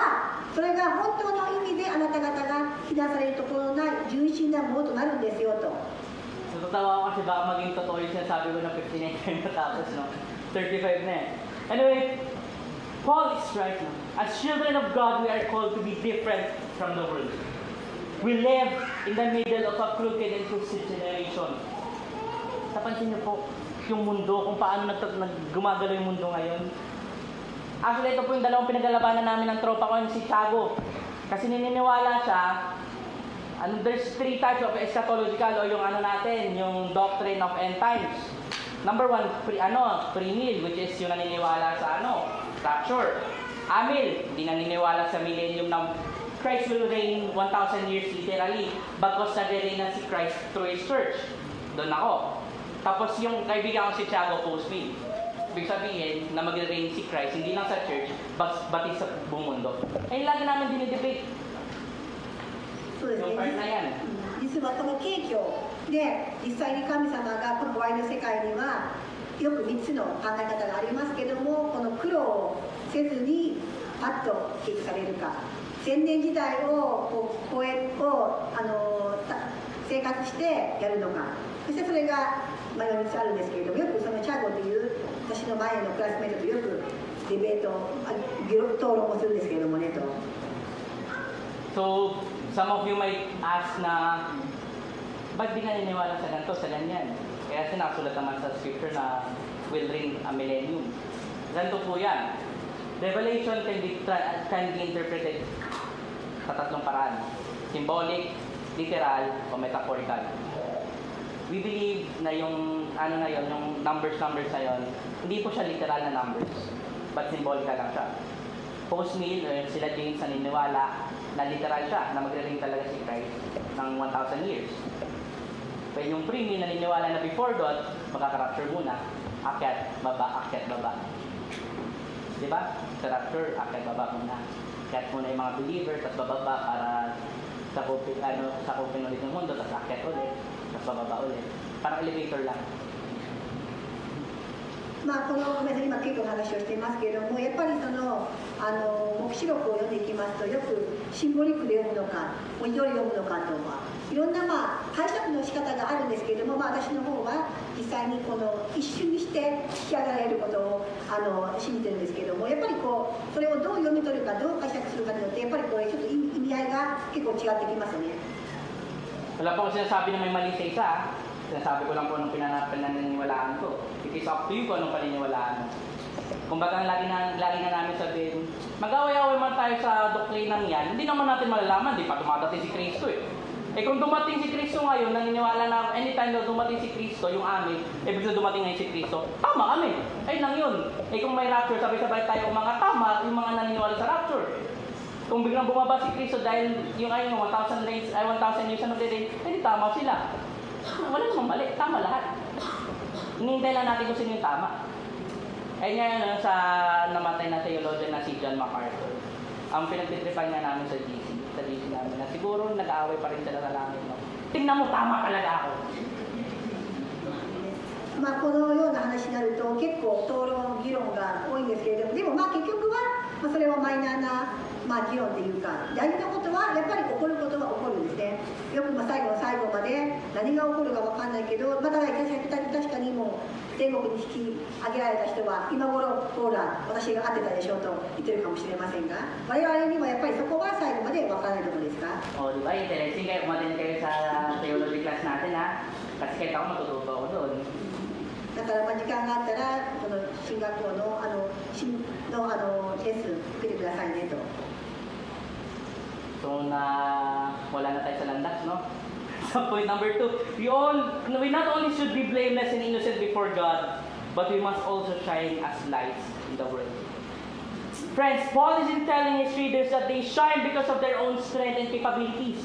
それが本当の意味であなた方が避難されるところのない純真なものとなるんですよと。 Natatawa ako kasi baka maging totoo yung sinasabi ko na 59 tayo matapos, no? 35 na eh. Anyway, Paul is right, no? As children of God, we are called to be different from the world. We live in the middle of a crooked and twisted generation. Napansin niyo po yung mundo, kung paano gumagalaw yung mundo ngayon. Actually, ito po yung dalawang pinaglalabanan namin ng tropa ko, si Tiago. Kasi nininiwala siya, there's 3 types of eschatological o yung natin, yung doctrine of end times. Number 1, pre-mill, which is yung naniniwala sa rapture. Amil, hindi naniniwala sa millennium na Christ will reign 1,000 years literally, bagkos nagre-reign na si Christ through His church. Doon ako. Tapos yung kaibigan ko si Tiago post-mill. Ibig sabihin na magre-reign si Christ, hindi lang sa church, pati sa buong mundo. Ayun lagi namin dinidebate. そうですね、実はこの景況で実際に神様がこの終わりの世界にはよく3つの考え方がありますけども、この苦労をせずにパッと景気されるか、千年時代を生活してやるのか、そしてそれが3つあるんですけれども、よくそのチャゴという私の前のクラスメートとよくディベート討論をするんですけれどもねと。 So, some of you might ask na, ba't di ka naniniwala sa ganito, sa ganyan? Kaya sinasulat naman sa scripture na will reign a millennium. Ganito po yan. Revelation can be interpreted sa 3 paraan. Symbolic, literal, o metaphorical. We believe na yung, yung numbers na yun, hindi po siya literal na numbers, but symbolical lang siya. Post-mill, sila James naniniwala na literal siya, na magre-reign talaga si Christ ng 1,000 years. Pero yung pre-mill naniniwala na before God, magka-rapture muna, akyat, baba, akyat, baba. Diba? Sa rapture, akyat, baba muna. Akyat muna yung mga believers, tapos bababa para sakupin ulit ng mundo, tapos akyat ulit, tapos bababa ulit. Parang elevator lang. まあ、この今結構話をしていますけれども、やっぱりその黙示録を読んでいきますと、よくシンボリックで読むのか、お祈りを読むのかとか、いろんな解釈の仕方があるんですけれども、私の方は実際にこの一瞬にして引き上げられることを信じてるんですけれども、やっぱりそれをどう読み取るか、どう解釈するかによって、やっぱりこれちょっと意味合いが結構違ってきますよね。Wala po ako sinasabi na may mali sa isa. Sinasabi ko lang po anong pinaniniwalaan ko. It is up to you kung anong paniniwalaan mo. Kung baga lagi na namin sabihin, mag-away-away man tayo sa doktrinang yan, hindi naman natin malalaman, di pa dumadating si Kristo eh. Eh kung dumating si Kristo ngayon, naniniwala na anytime na dumating si Kristo, yung amin, ibig na dumating ngayon si Kristo, tama kami. Ayun lang yun. Eh kung may rapture, sabay-sabay tayo mga tama, yung mga naniniwala sa rapture. Kung biglang bumaba si Kristo dahil yung 1,000 years na nagre-reign, hindi tama sila. Wala namang mali, tama lahat. Hinihintay lang natin kung sino yung tama. Ayun nga sa namatay na theologian na si John MacArthur. Ang pinagtitripan niya namin sa GC namin na siguro nag-aaway pa rin sila sa langit. No? Tingnan mo, tama talaga ako. まあ、このような話になると結構討論議論が多いんですけれども、でも結局はそれはマイナーな議論というか、大事なことはやっぱり起こることは起こるんですね。よく最後の最後まで何が起こるかわかんないけど、だから確かにもう天国に引き上げられた人は今頃ほら私が当てたでしょうと言ってるかもしれませんが、我々にもやっぱりそこは最後までわからないところですか。O, di ba? Interesting kayo, umatin kayo sa theology class natin ha. Kasi kahit ako matututo ako doon. だから時間があったらこの進学校のレッスン受けてくださいねと。 So wala na tayo sa landas, no? So point number 2, we not only should be blameless and innocent before God, but we must also shine as lights in the world. Friends, Paul isn't telling his readers that they shine because of their own strength and capabilities.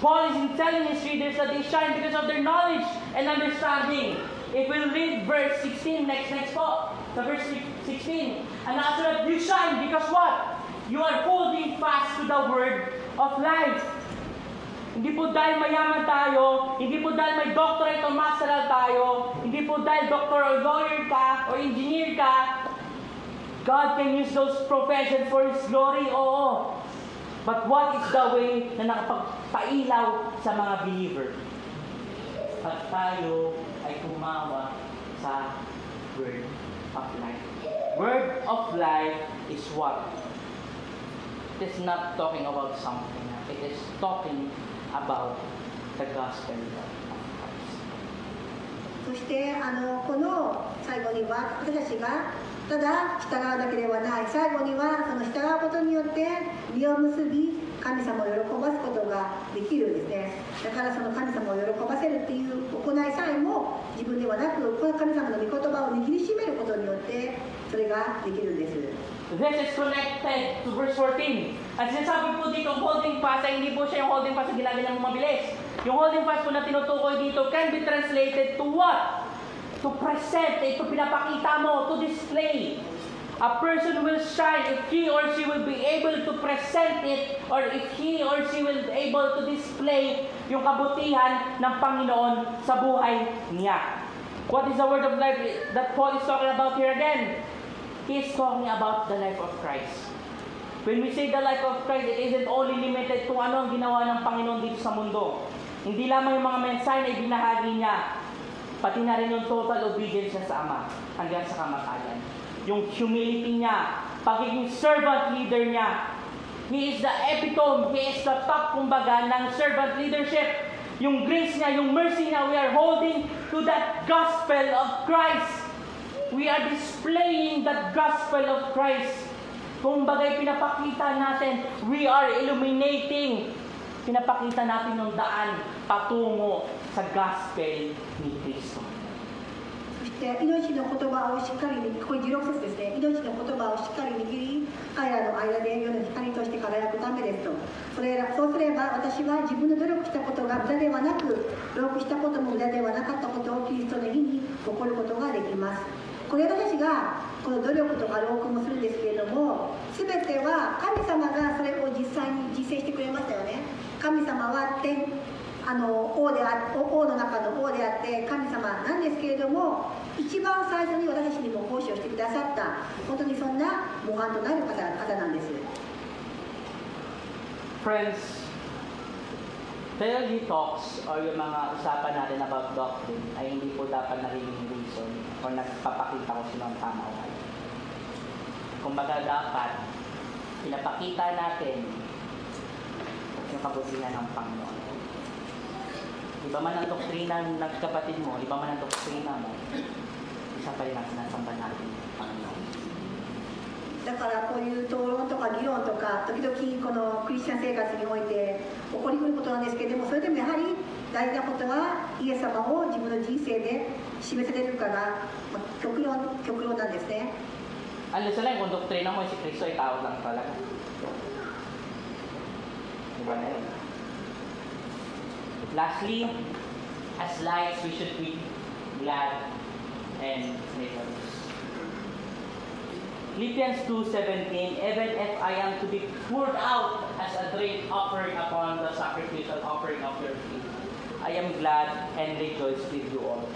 Paul isn't telling his readers that they shine because of their knowledge and understanding. If we'll read verse 16, next po, sa verse 16, and after that, you shine because what? You are holding fast to the word of life. Hindi po dahil mayaman tayo, hindi po dahil may doctorate o masteral tayo, hindi po dahil doctor or lawyer ka o engineer ka, God can use those professions for His glory, oo. But what is the way na nakapagpailaw sa mga believer? At tayo ay tumawa sa Word of Life. Word of Life is what? It is not talking about something. It is talking about the gospel of Christ. そしてこの最後には私たちがただ従うだけではない、最後にはその従うことによって実を結び神様を喜ばすことができるんですね。だからその神様を喜ばせるっていう行いさえも自分ではなく、この神様の御言葉を握りしめることによってそれができるんです。This is connected to verse 14. At sinasabi po dito, holding fast ay hindi po siya yung holding fast na ginagawa ng mabilis. Yung holding fast po na tinutukoy dito can be translated to what? To present. Ito pinapakita mo, to display. A person will shine if he or she will be able to present it, or if he or she will be able to display yung kabutihan ng Panginoon sa buhay niya. What is the word of life that Paul is talking about here again? He is talking about the life of Christ. When we say the life of Christ, it isn't only limited to ano ang ginawa ng Panginoon dito sa mundo. Hindi lamang yung mga mensahe na ibinahagi niya, pati na rin yung total obedience niya sa Ama hanggang sa kamatayan. Yung humility niya, pagiging servant leader niya. He is the epitome, he is the top kumbaga ng servant leadership. Yung grace niya, yung mercy niya, we are holding to that gospel of Christ. We are displaying that gospel of Christ. Kung bagay pinapakita natin, we are illuminating. Pinapakita natin yung daan patungo sa gospel ni Kristo. そして命の言葉をしっかり握り、これ16節ですね。命の言葉をしっかり握り、彼らの間で世の光として輝くためですと。そうすれば私は自分の努力したことが無駄ではなく、労苦したことも無駄ではなかったことをキリストの日に誇ることができます。これ私たちがこの努力とか労苦もするんですけれども、全ては神様がそれを実際に実践してくれましたよね。神様は王の中の王であって神様なんですけれども、一番最初に私たちにも奉仕をしてくださった本当にそんな模範となる方なんです。 Friends, theology talks or yung mga usapan natin about doctrine ay hindi po dapat naging reason or nagpapakita ko sino ang tama o mali. Kumbaga dapat pinapakita natin yung kabutihan ng Panginoon. Iba man ang doktrina ng kapatid mo, iba man ang doktrina mo, isa pa rin ang sinasamba natin ng Panginoon. だからこういう討論とか議論とか時々このクリスチャン生活において起こりうることなんですけれども、それでもやはり大事なことはイエス様を自分の人生で示せれるかが極論なんですね。 Alam sa lang kung doktrina mo si Kristo ay tao lang talaga. Diba na yun? Lastly, as lights, we should be glad and rejoice. Philippians 2:17, even if I am to be poured out as a drink offering upon the sacrificial offering of your feet, I am glad and rejoice with you all.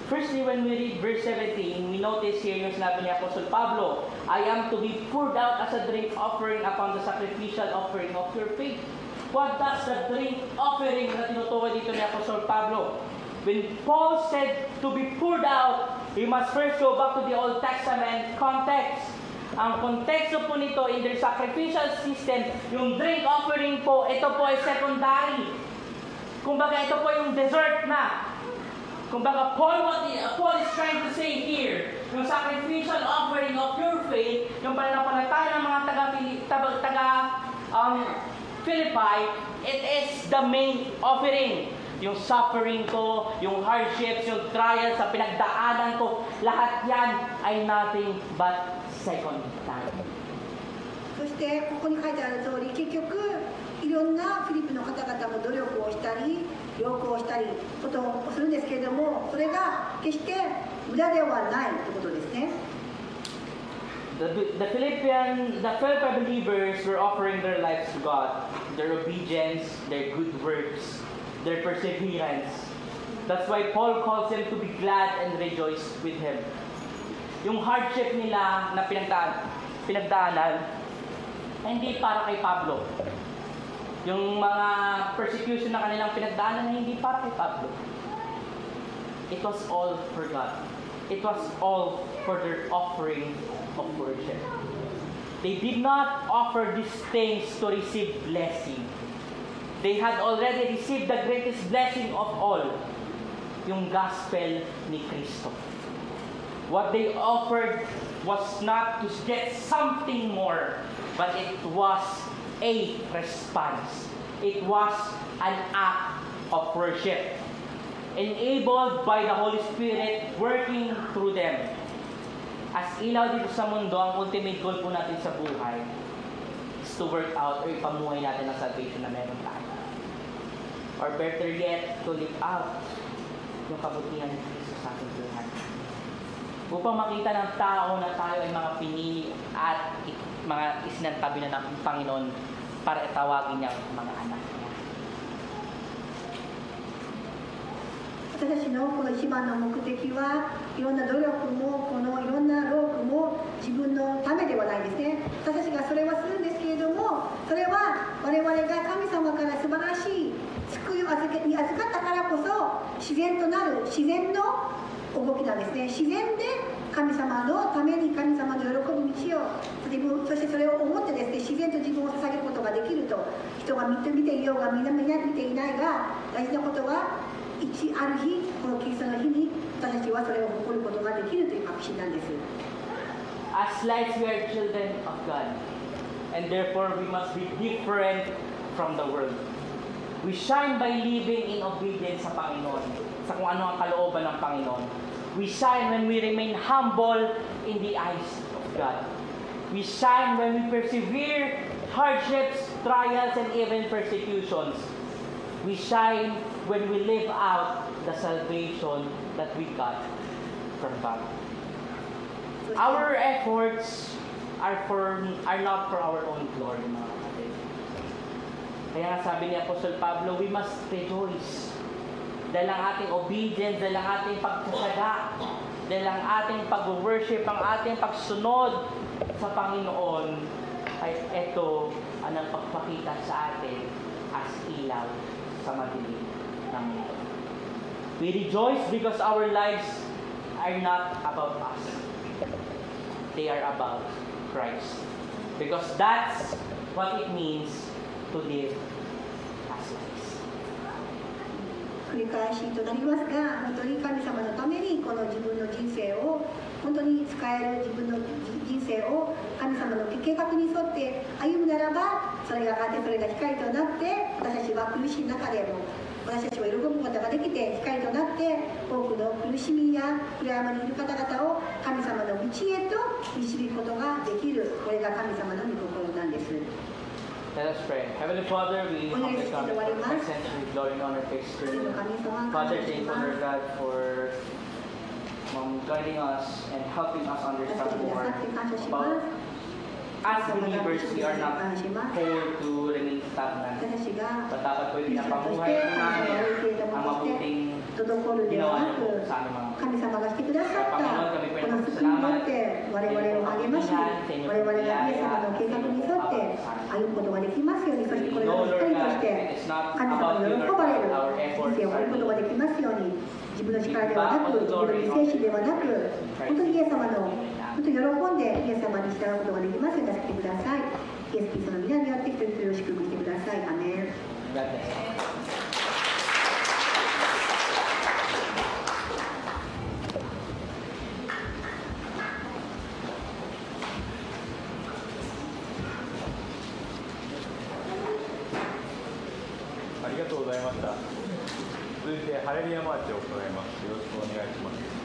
Firstly, when we read verse 17, we notice here yung sinabi ni Apostle Pablo, I am to be poured out as a drink offering upon the sacrificial offering of your faith. What does the drink offering na tinutukoy dito ni Apostle Pablo? When Paul said to be poured out, we must first go back to the Old Testament context. Ang konteksto po nito in their sacrificial system, yung drink offering po, ito po ay secondary. Kumbaga ito po yung dessert na. Kumbaga Paul is trying to say here, yung sacrificial offering of your faith, yung pananampalataya ng mga taga Philippi, it is the main offering. Yung suffering ko, yung hardships, yung trials sa pinagdaanan ko, lahat yan ay nothing but secondary. そしてここに書いてある通り、結局いろんなフィリピンの方々も努力をしたり労苦をしたりことをするんですけれども、それが決して無駄ではないということですね。The Philippian believers were offering their lives to God, their obedience, their good works, their perseverance. That's why Paul calls them to be glad and rejoice with him. yung hardship nila na pinagdaanan, ay hindi para kay Pablo. Yung mga persecution na kanilang pinagdaanan ay hindi para kay Pablo. It was all for God. It was all for their offering of worship. They did not offer these things to receive blessing. They had already received the greatest blessing of all, yung gospel ni Kristo. What they offered was not to get something more, but it was a response. It was an act of worship, enabled by the Holy Spirit working through them. As ilaw dito sa mundo, ang ultimate goal po natin sa buhay is to work out or ipamuhay natin ang salvation na meron tayo. Or better yet, to live out yung kabutihan ni Kristo sa ating buhay. Upang makita ng tao na tayo ay mga pinili at mga isinantabi na ng Panginoon para itawagin niyang mga anak niya. 私たちのこの一番の目的はいろんな努力もこのいろんな労苦も自分のためではないですね。私たちがそれはするんですけれども、それは我々が神様から素晴らしい救いをに預かったからこそ自然となる自然の動きなんですね。自然で神様のために神様の喜ぶ道をそしてそれを思ってですね、自然と自分を捧げることができると、人が見ていようがみんな見ていないが、大事なことはある日、このキリストの日に私たちはそれを誇ることができるという確信なんです。 As lights, we are children of God, and therefore we must be different from the world. We shine by living in obedience sa Panginoon, sa kung ano ang kalooban ng Panginoon. We shine when we remain humble in the eyes of God. We shine when we persevere hardships, trials, and even persecutions. We shine when we live out the salvation that we got from God. Our efforts are not for our own glory, mga kapatid. Kaya nga sabi ni Apostle Pablo, we must rejoice. Dahil ang ating obedience, dahil ang ating pagsasaga, dahil ang ating pag-worship, ang ating pagsunod sa Panginoon, ay ito ang nagpapakita sa atin as ilaw sa madilim ng mundo. We rejoice because our lives are not about us. They are about Christ. Because that's what it means to live as lives. 繰り返しとなりますが、本当に神様のためにこの自分の人生を本当に使える自分の人生を神様の計画に沿って歩むならば、それがやがてそれが光となって私たちは苦しい中でも私たちを喜ぶことができて光となって多くの苦しみや暗闇にいる方々を神様の道へと導くことができる、これが神様の御心なんです。 Let us pray. Heavenly Father, we humbly come before your presence with glory and honor to experience. Father, thank you, Lord God, for guiding us and helping us understand more about as believers, we are not called to remain stagnant. But dapat po pinapamuhay po namin ang mabuting ginawa niyo po sa aming mga神様がしてくださったこの救いによって我々を励まし、我々がイエス様の計画に沿って歩むことができますように、そしてこれが光として神様に喜ばれる人生を歩むことができますように、自分の力ではなく、自分の理性心ではなく、本当にイエス様の本当に喜んでイエス様に従うことができますように助けてください。イエス・キリストの皆によって一人一人を祝福してください。アメン。ありがとうございました。続いてハレルヤマーチを行います。よろしくお願いします。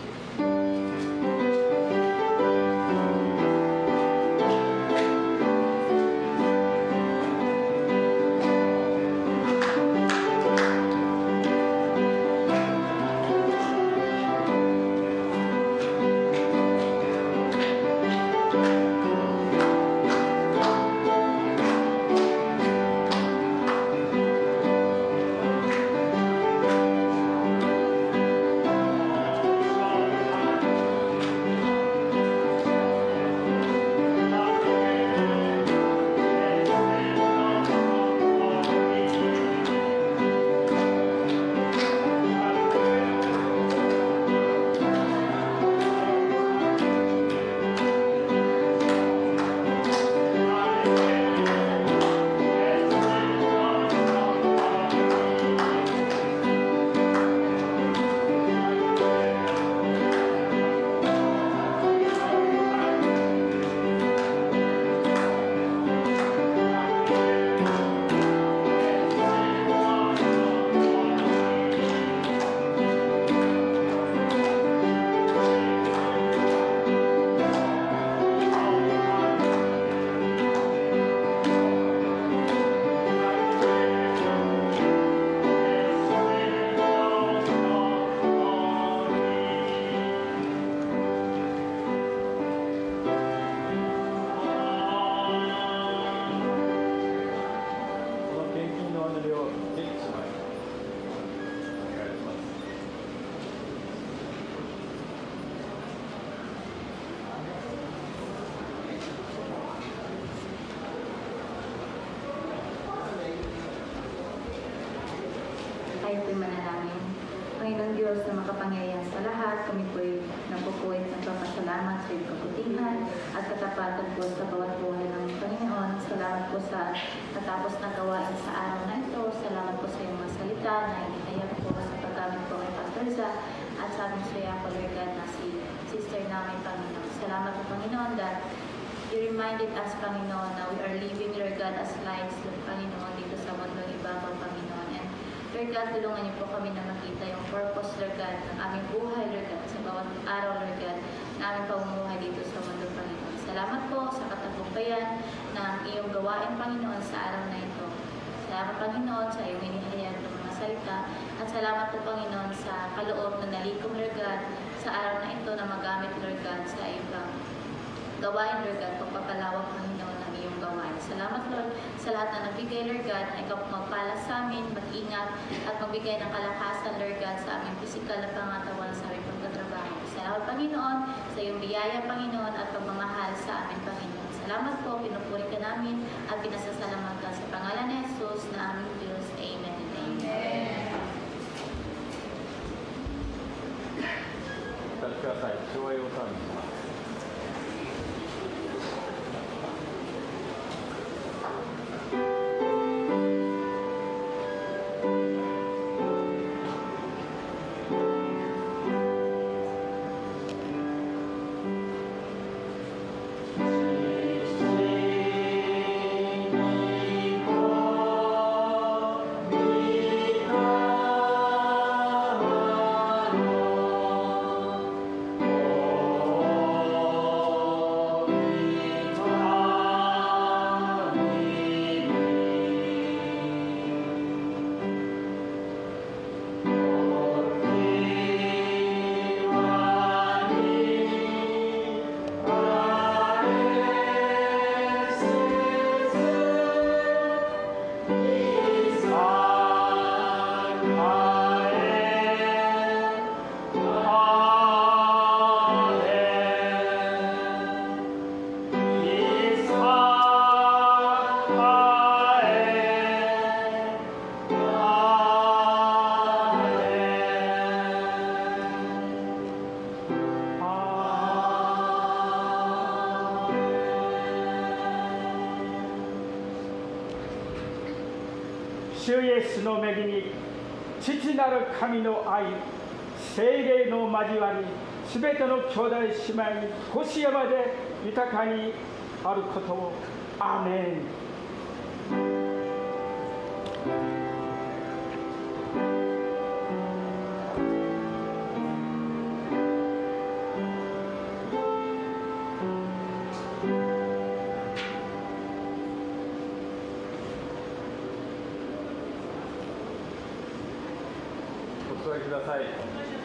Diyos na makapangyarihan sa lahat, kami po'y nagpupuwit ng papasalamat sa iyong kabutihan at katapatan po sa bawat buhay ng Panginoon. Salamat po sa natapos na gawain sa araw na ito. Salamat po sa iyong mga salita na inihayag po sa paggamit po kay Pastor Za at sa aming suya po, Lord God, na si sister namin, Panginoon. Salamat po, Panginoon, that you reminded us, Panginoon, na we are living, Lord God, as lights, Lord, Panginoon, dito sa mundong ibabaw, Panginoon. And Lord God, tulungan niyo po kami na makita yung purpose, Lord God, ng aming buhay, Lord God, sa bawat araw, Lord God, na aming pamumuhay dito sa mundo, Panginoon. Salamat po sa katagumpayan ng iyong gawain, Panginoon, sa araw na ito. Salamat, Panginoon, sa iyong inihayag ng mga salita. At salamat po, Panginoon, sa kaloob na nalikom, Lord God, sa araw na ito na magamit, Lord God, sa iyong gawain, Lord God, pagpapalawak, Panginoon, ng iyong gawain. Salamat, Lord, sa lahat na nagbigay, Lord God, na ikaw magpala sa amin, mag-ingat, at magbigay ng kalakasan, Lord God, sa aming pisikal na pangatawan sa aming pagtatrabaho. Salamat, Panginoon, sa iyong biyaya, Panginoon, at pagmamahal sa amin, Panginoon. Salamat po, pinupuri ka namin, at pinasasalamatan sa pangalan ni Jesus na aming Diyos. Amen and amen. お立ちください。昭和用サービス。主イエスの恵み、父なる神の愛、聖霊の交わり、すべての兄弟姉妹に星山で豊かにあることを。アーメン。お座りください。